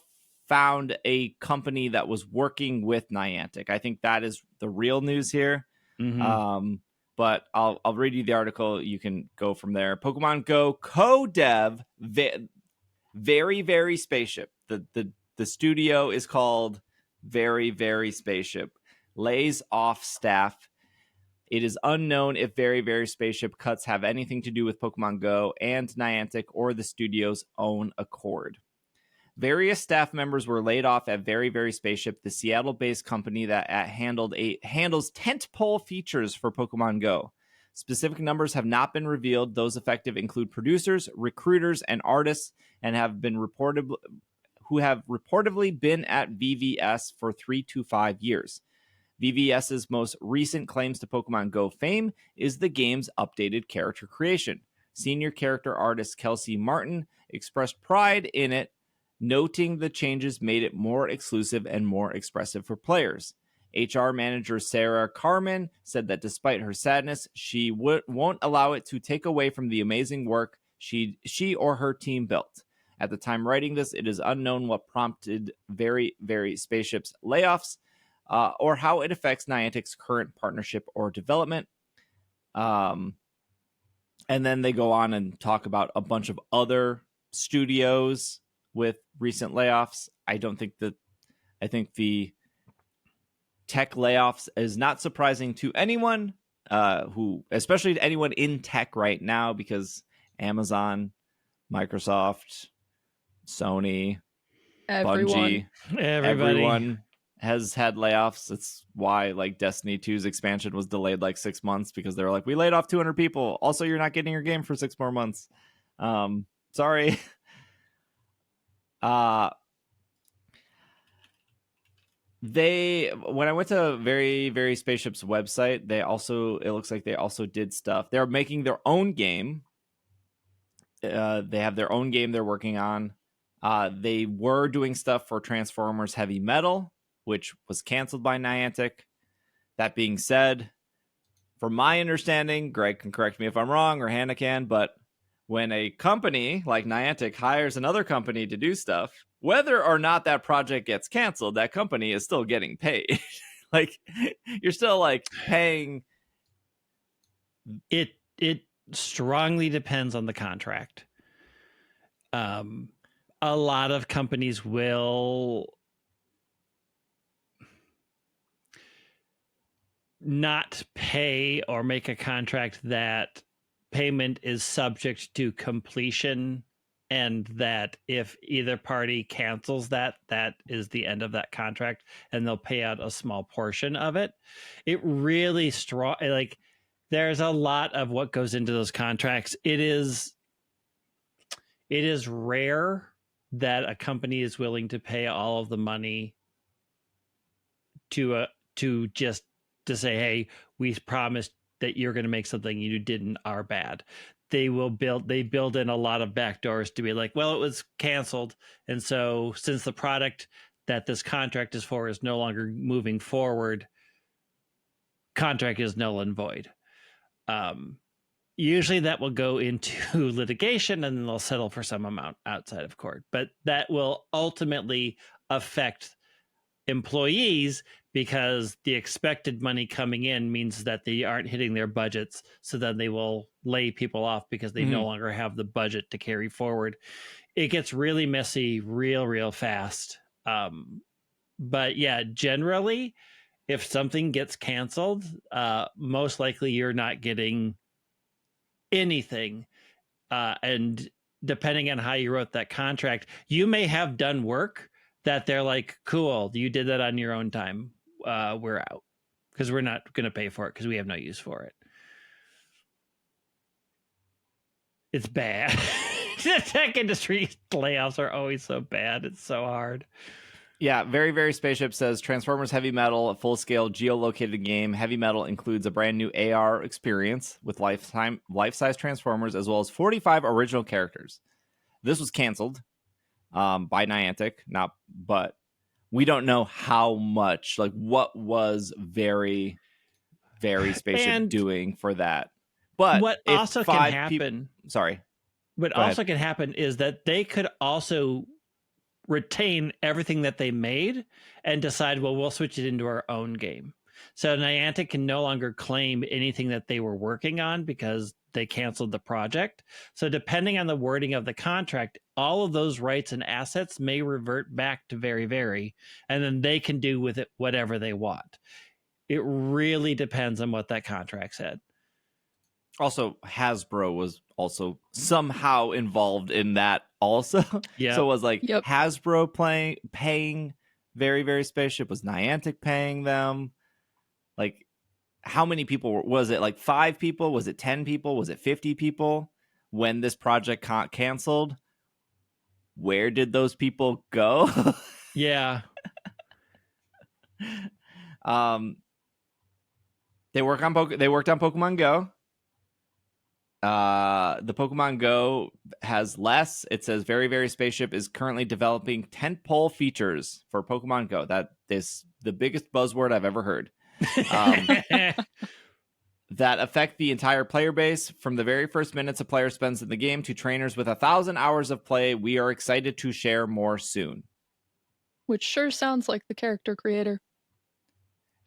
found a company that was working with Niantic. I think that is the real news here. But I'll read you the article. You can go from there. Pokemon Go co-dev Very Very Spaceship. The studio is called Very Very Spaceship. Lays off staff. It is unknown if Very Very Spaceship cuts have anything to do with Pokemon Go and Niantic or the studio's own accord. Various staff members were laid off at Very Very Spaceship, the Seattle-based company that handles tentpole features for Pokemon Go. Specific numbers have not been revealed. Those affected include producers, recruiters, and artists, and who have reportedly been at VVS for 3 to 5 years. VVS's most recent claims to Pokemon Go fame is the game's updated character creation. Senior character artist Kelsey Martin expressed pride in it, noting the changes made it more exclusive and more expressive for players. HR manager Sarah Carmen said that despite her sadness, she won't allow it to take away from the amazing work she or her team built. At the time writing this, it is unknown what prompted Very Very Spaceship's layoffs or how it affects Niantic's current partnership or development. And then they go on and talk about a bunch of other studios with recent layoffs. I think the tech layoffs is not surprising to anyone especially to anyone in tech right now, because Amazon, Microsoft, Sony, Bungie, everyone has had layoffs. It's why like Destiny 2's expansion was delayed like 6 months, because they were like, we laid off 200 people. Also, you're not getting your game for 6 more months. Sorry. When I went to Very Very Spaceship's website, it looks like they also did stuff. They're making their own game. They have their own game they're working on. They were doing stuff for Transformers Heavy Metal, which was canceled by Niantic. That being said, from my understanding, Greg can correct me if I'm wrong, or Hannah can, but when a company like Niantic hires another company to do stuff, whether or not that project gets canceled, that company is still getting paid. Like, you're still like paying. It strongly depends on the contract. A lot of companies will not pay or make a contract that payment is subject to completion, and that if either party cancels that is the end of that contract, and they'll pay out a small portion of it. It really strong, like there's a lot of what goes into those contracts. It is rare that a company is willing to pay all of the money to say, hey, we promised that you're going to make something you didn't, are bad. They build in a lot of backdoors to be like, well, it was canceled, and so since the product that this contract is for is no longer moving forward, contract is null and void. Usually that will go into litigation, and then they'll settle for some amount outside of court, but that will ultimately affect employees because the expected money coming in means that they aren't hitting their budgets. So then they will lay people off because they no longer have the budget to carry forward. It gets really messy real fast. But yeah, generally, if something gets canceled, most likely you're not getting anything. And depending on how you wrote that contract, you may have done work that they're like, cool, you did that on your own time. We're out because we're not going to pay for it because we have no use for it. It's bad. The tech industry layoffs are always so bad. It's so hard. Yeah, Very Spaceship says Transformers Heavy Metal, a full-scale geolocated game. Heavy Metal includes a brand new AR experience with life-size Transformers, as well as 45 original characters. This was canceled by Niantic, but we don't know how much. Like, what was Very Spaceship doing for that? But what also can happen? What also can happen is that they could also retain everything that they made and decide, well, we'll switch it into our own game. So Niantic can no longer claim anything that they were working on because they canceled the project. So depending on the wording of the contract, all of those rights and assets may revert back to Very, and then they can do with it whatever they want. It really depends on what that contract said. Also, Hasbro was also somehow involved in that also. Yeah. So it was like Hasbro paying Very Spaceship? Was Niantic paying them? Like, how many people was it? Like 5 people? Was it 10 people? Was it 50 people when this project canceled? Where did those people go? Yeah. They worked on Pokemon Go. The Pokemon Go has less. It says Very Spaceship is currently developing tentpole features for Pokemon Go. That is the biggest buzzword I've ever heard. That affect the entire player base from the very first minutes a player spends in the game to trainers with 1,000 hours of play. We are excited to share more soon. Which sure sounds like the character creator.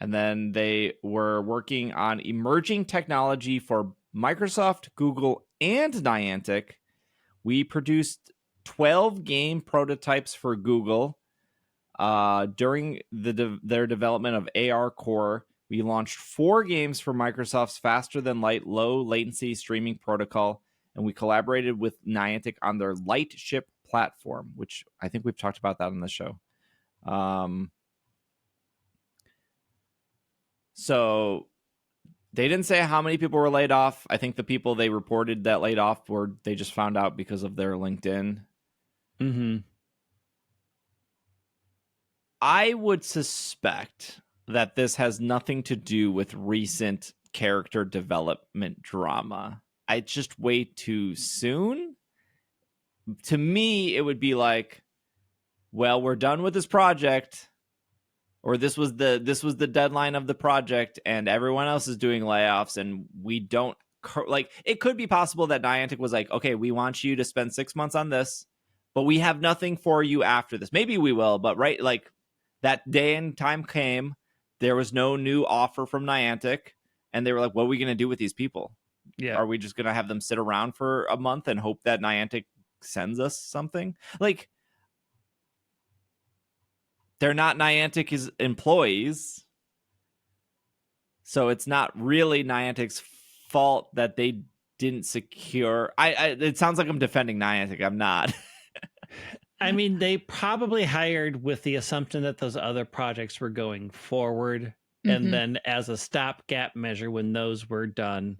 And then they were working on emerging technology for Microsoft, Google, and Niantic. We produced 12 game prototypes for Google during their development of AR Core. We launched 4 games for Microsoft's faster than light, low latency streaming protocol, and we collaborated with Niantic on their Lightship platform, which I think we've talked about that on the show. So they didn't say how many people were laid off. I think the people they reported that laid off they just found out because of their LinkedIn. Mm-hmm. I would suspect that this has nothing to do with recent character development drama. It's just way too soon. To me, it would be like, well, we're done with this project, or this was the deadline of the project, and everyone else is doing layoffs, and we don't like. It could be possible that Niantic was like, okay, we want you to spend 6 months on this, but we have nothing for you after this. Maybe we will, but right, like that day and time came, there was no new offer from Niantic, and they were like, what are we going to do with these people? Yeah. Are we just going to have them sit around for a month and hope that Niantic sends us something? Like, they're not Niantic's employees, so it's not really Niantic's fault that they didn't secure. It sounds like I'm defending Niantic. I'm not. I mean, they probably hired with the assumption that those other projects were going forward. Mm-hmm. And then as a stopgap measure, when those were done,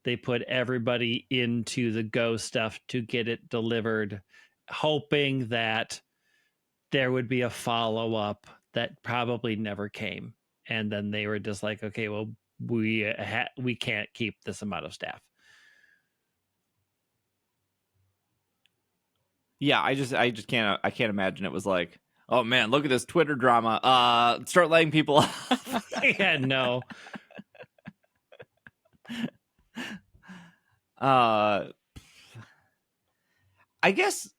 they put everybody into the Go stuff to get it delivered, hoping that there would be a follow-up that probably never came. And then they were just like, okay, well, we can't keep this amount of staff. Yeah, I just can't imagine it was like, oh man, look at this Twitter drama. Start laying people off. Yeah, no. I guess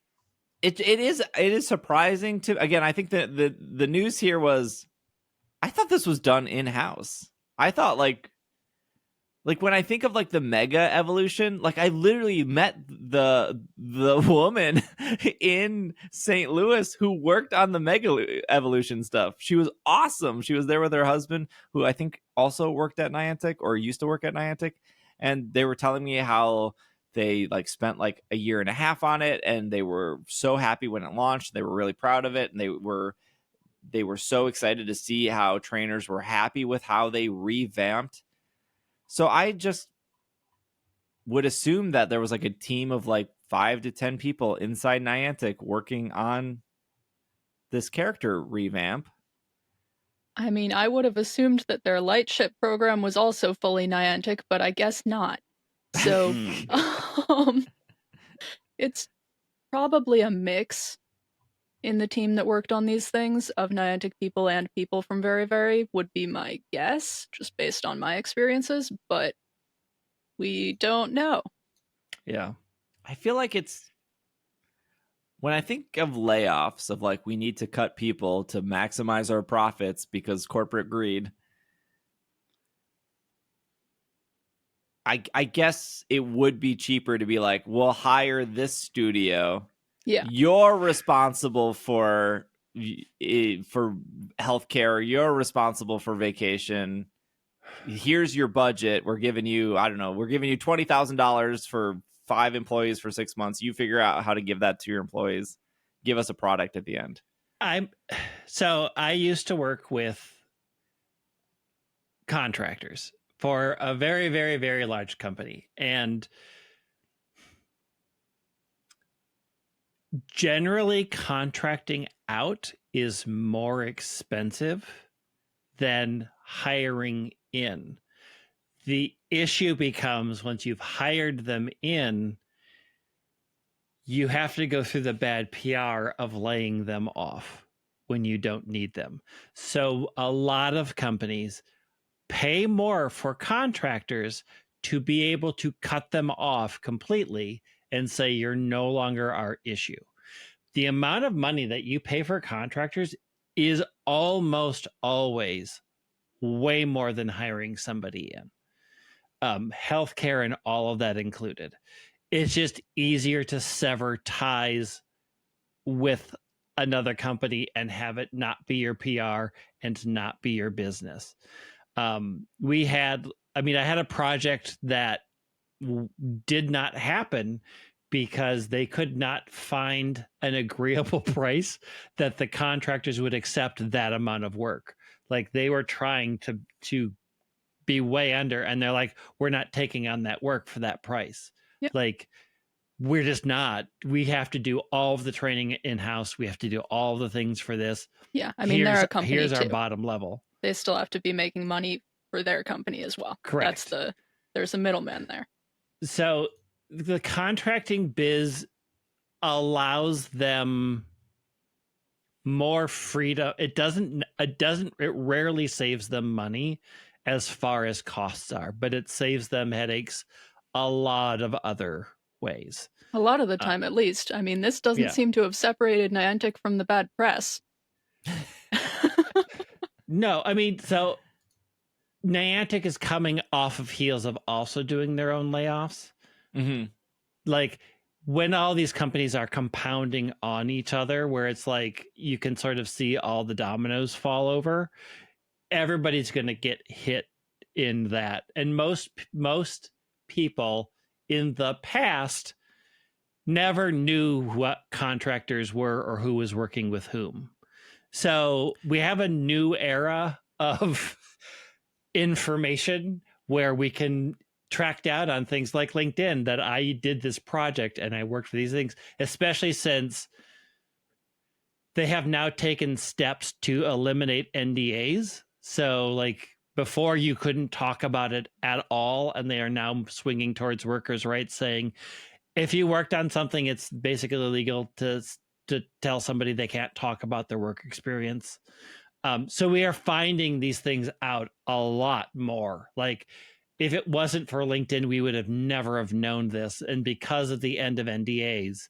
It is surprising to, again, I think that the news here was, I thought this was done in-house. I thought like when I think of like the Mega Evolution, like I literally met the woman in St. Louis who worked on the Mega Evolution stuff. She was awesome. She was there with her husband, who I think also worked at Niantic or used to work at Niantic, and they were telling me how they like spent like a year and a half on it, and they were so happy when it launched. They were really proud of it, and they were so excited to see how trainers were happy with how they revamped. So I just would assume that there was like a team of like 5 to 10 people inside Niantic working on this character revamp. I mean, I would have assumed that their Lightship program was also fully Niantic, but I guess not. So, it's probably a mix in the team that worked on these things of Niantic people and people from Very Very would be my guess, just based on my experiences, but we don't know. Yeah. I feel like it's, when I think of layoffs, of like we need to cut people to maximize our profits because corporate greed, I guess it would be cheaper to be like, we'll hire this studio. Yeah. You're responsible for healthcare. You're responsible for vacation. Here's your budget. We're giving you, I don't know, we're giving you $20,000 for 5 employees for 6 months. You figure out how to give that to your employees. Give us a product at the end. So I used to work with contractors for a very, very, very large company. And generally contracting out is more expensive than hiring in. The issue becomes once you've hired them in, you have to go through the bad PR of laying them off when you don't need them. So a lot of companies pay more for contractors to be able to cut them off completely and say you're no longer our issue. The amount of money that you pay for contractors is almost always way more than hiring somebody in. Healthcare and all of that included. It's just easier to sever ties with another company and have it not be your PR and not be your business. I had a project that did not happen because they could not find an agreeable price that the contractors would accept that amount of work. Like they were trying to be way under, and they're like, we're not taking on that work for that price. Yep. Like we're just not. We have to do all of the training in-house. We have to do all the things for this. Yeah, I mean, they're a company Here's our too. bottom level. They still have to be making money for their company as well. Correct. There's a middleman there. So the contracting biz allows them more freedom. It rarely saves them money as far as costs are, but it saves them headaches a lot of other ways. A lot of the time, at least. I mean, this doesn't seem to have separated Niantic from the bad press. No, I mean, so Niantic is coming off of heels of also doing their own layoffs. Mm-hmm. Like when all these companies are compounding on each other, where it's like you can sort of see all the dominoes fall over, everybody's going to get hit in that. And most people in the past never knew what contractors were or who was working with whom. So we have a new era of information where we can track down on things like LinkedIn that I did this project and I worked for these things, especially since they have now taken steps to eliminate NDAs. So like before you couldn't talk about it at all, and they are now swinging towards workers' rights, saying if you worked on something, it's basically illegal to tell somebody they can't talk about their work experience. So we are finding these things out a lot more. Like if it wasn't for LinkedIn, we would have never have known this. And because of the end of NDAs,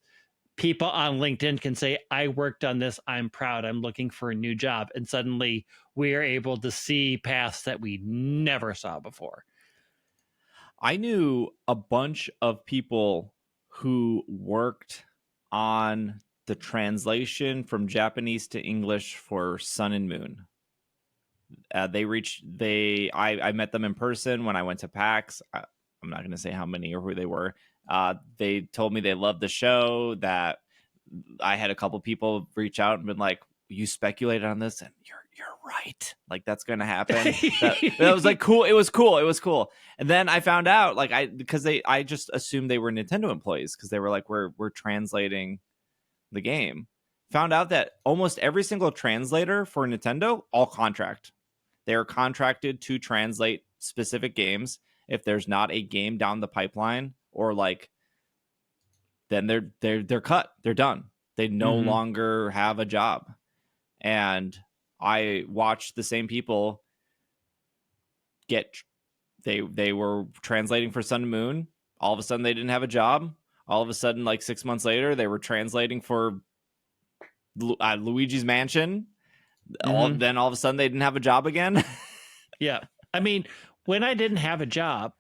people on LinkedIn can say, I worked on this, I'm proud, I'm looking for a new job. And suddenly we are able to see paths that we never saw before. I knew a bunch of people who worked on the translation from Japanese to English for Sun and Moon. I met them in person when I went to PAX. I'm not going to say how many or who they were. They told me they loved the show, that I had a couple people reach out and been like, you speculated on this and you're right. Like, that's going to happen. that was like cool. It was cool. And then I found out, like, I just assumed they were Nintendo employees because they were like, we're translating the game. Found out that almost every single translator for Nintendo, all contract. They are contracted to translate specific games. If there's not a game down the pipeline, or like, then they're cut. They're done. They no longer have a job. And I watched the same people they were translating for Sun and Moon. All of a sudden they didn't have a job. All of a sudden, like 6 months later, they were translating for Luigi's Mansion. Then all of a sudden they didn't have a job again. Yeah. I mean, when I didn't have a job,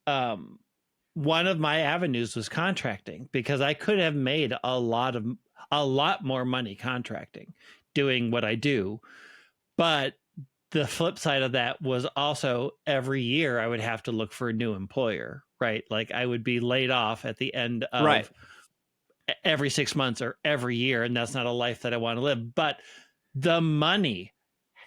one of my avenues was contracting, because I could have made a lot more money contracting, doing what I do. But the flip side of that was also every year I would have to look for a new employer, right? Like, I would be laid off at the end of every 6 months or every year. And that's not a life that I want to live. But the money,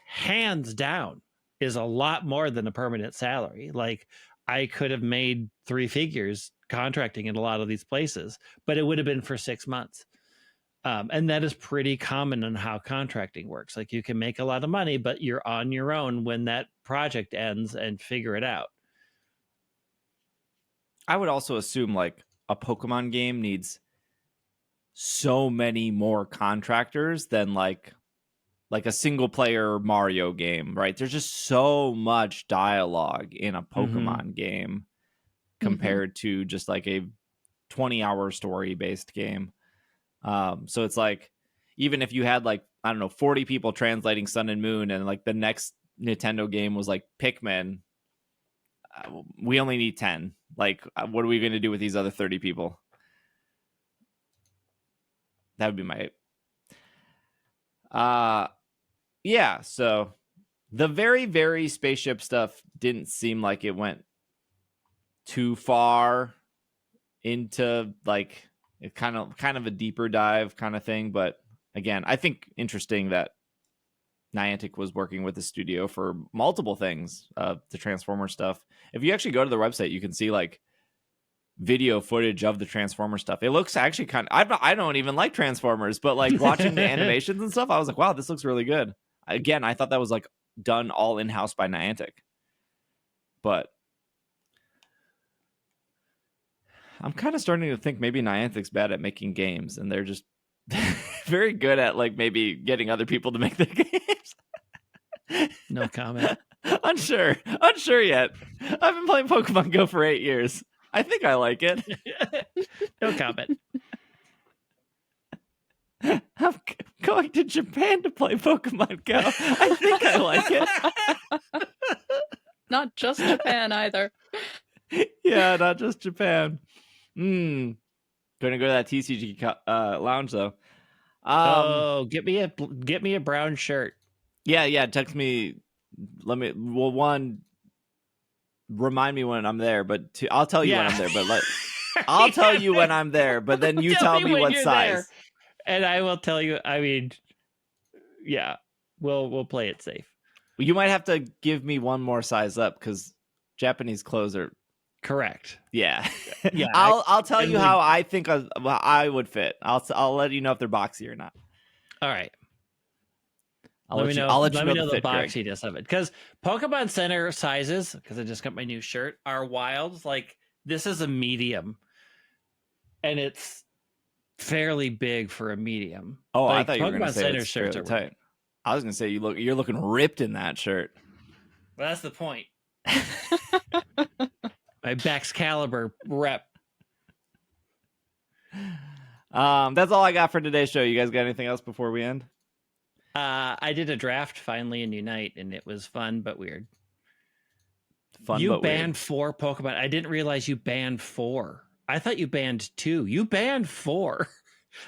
hands down, is a lot more than a permanent salary. Like, I could have made 3 figures contracting in a lot of these places, but it would have been for 6 months. And that is pretty common in how contracting works. Like, you can make a lot of money, but you're on your own when that project ends and figure it out. I would also assume like a Pokemon game needs so many more contractors than like a single player Mario game, right? There's just so much dialogue in a Pokemon game compared to just like a 20-hour story based game. So it's like, even if you had like, I don't know, 40 people translating Sun and Moon, and like the next Nintendo game was like Pikmin, we only need 10. Like, what are we going to do with these other 30 people? That would be my... yeah, so the very, very spaceship stuff didn't seem like it went too far into like it kind of a deeper dive kind of thing. But again, I think interesting that Niantic was working with the studio for multiple things, the Transformer stuff. If you actually go to their website, you can see like video footage of the Transformer stuff. It looks actually I don't even like Transformers, but like watching the animations and stuff, I was like, wow, this looks really good. Again, I thought that was like done all in-house by Niantic. But I'm kind of starting to think maybe Niantic's bad at making games, and they're just very good at like maybe getting other people to make their games. No comment. Unsure yet. I've been playing Pokemon Go for 8 years. I think I like it. No comment. I'm going to Japan to play Pokemon Go. I think I like it. Not just Japan either. Yeah, not just Japan. Gonna go to that TCG Lounge though. Get me a brown shirt. Yeah. Text me. One, remind me when I'm there, but two, I'll tell you when I'm there. But I'll tell you when I'm there. But then you tell me what size, there, and I will tell you. I mean, yeah, we'll play it safe. You might have to give me one more size up because Japanese clothes are correct. Yeah, yeah. I'll tell you how I think I would fit. I'll let you know if they're boxy or not. All right. Let me know the boxiness of it, because Pokemon Center sizes, because I just got my new shirt, are wild. Like, this is a medium, and it's fairly big for a medium. Oh, like, I thought you were going to say Center it's shirts are tight. I was going to say you're looking ripped in that shirt. Well, that's the point. My Baxcalibur rep. That's all I got for today's show. You guys got anything else before we end? I did a draft finally in Unite, and it was fun but weird. You banned 4 Pokemon. I didn't realize you banned 4. I thought you banned 2. You banned 4.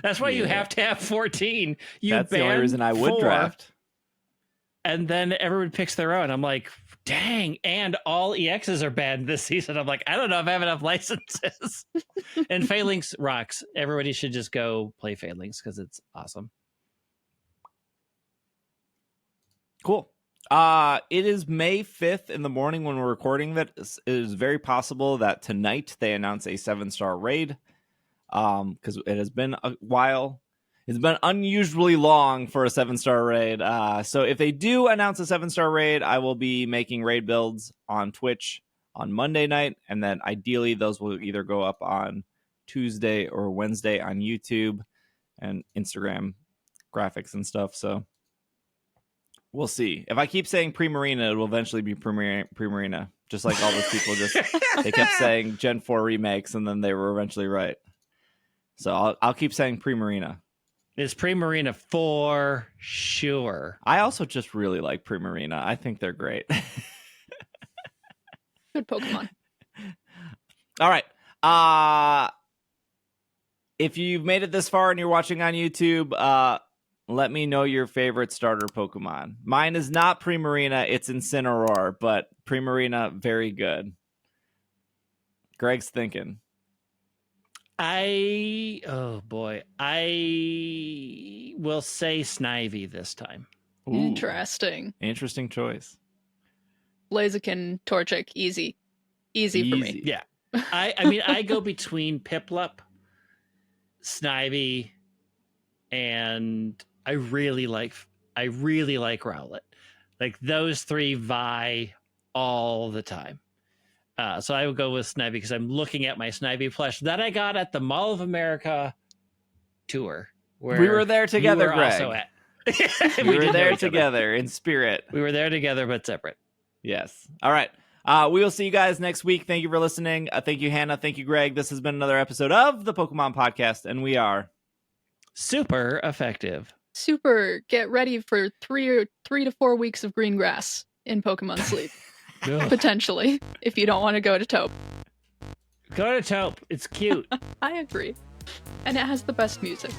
That's why you have to have 14. That's the only reason I would 4, draft. And then everyone picks their own. I'm like, dang. And all EXs are banned this season. I'm like, I don't know if I have enough licenses. And Phalanx rocks. Everybody should just go play Phalanx because it's awesome. Cool. It is May 5th in the morning when we're recording that. It is very possible that tonight they announce a 7-star raid. Because it has been a while. It's been unusually long for a 7-star raid. So if they do announce a 7-star raid, I will be making raid builds on Twitch on Monday night. And then ideally those will either go up on Tuesday or Wednesday on YouTube and Instagram graphics and stuff. So we'll see. If I keep saying Primarina, it will eventually be Primarina. Just like all those people they kept saying Gen 4 remakes and then they were eventually right. So I'll keep saying Primarina. It's Primarina for sure. I also just really like Primarina. I think they're great. Good Pokemon. All right. If you've made it this far and you're watching on YouTube, let me know your favorite starter Pokemon. Mine is not Primarina. It's Incineroar, but Primarina, very good. Greg's thinking. I will say Snivy this time. Ooh, interesting choice. Blaziken, Torchic, easy for me. Yeah. I mean, I go between Piplup, Snivy, and I really like Rowlet. Like those 3 vie all the time. So I would go with Snivy because I'm looking at my Snivy plush that I got at the Mall of America tour. Where we were there together, Greg. Also at. we were there together in spirit. We were there together, but separate. Yes. All right. We will see you guys next week. Thank you for listening. Thank you, Hannah. Thank you, Greg. This has been another episode of the Pokemon Podcast, and we are super effective. Super. Get ready for 3 to 4 weeks of green grass in Pokemon Sleep. Potentially, if you don't want to go to Taupe. Go to Taupe. It's cute. I agree. And it has the best music.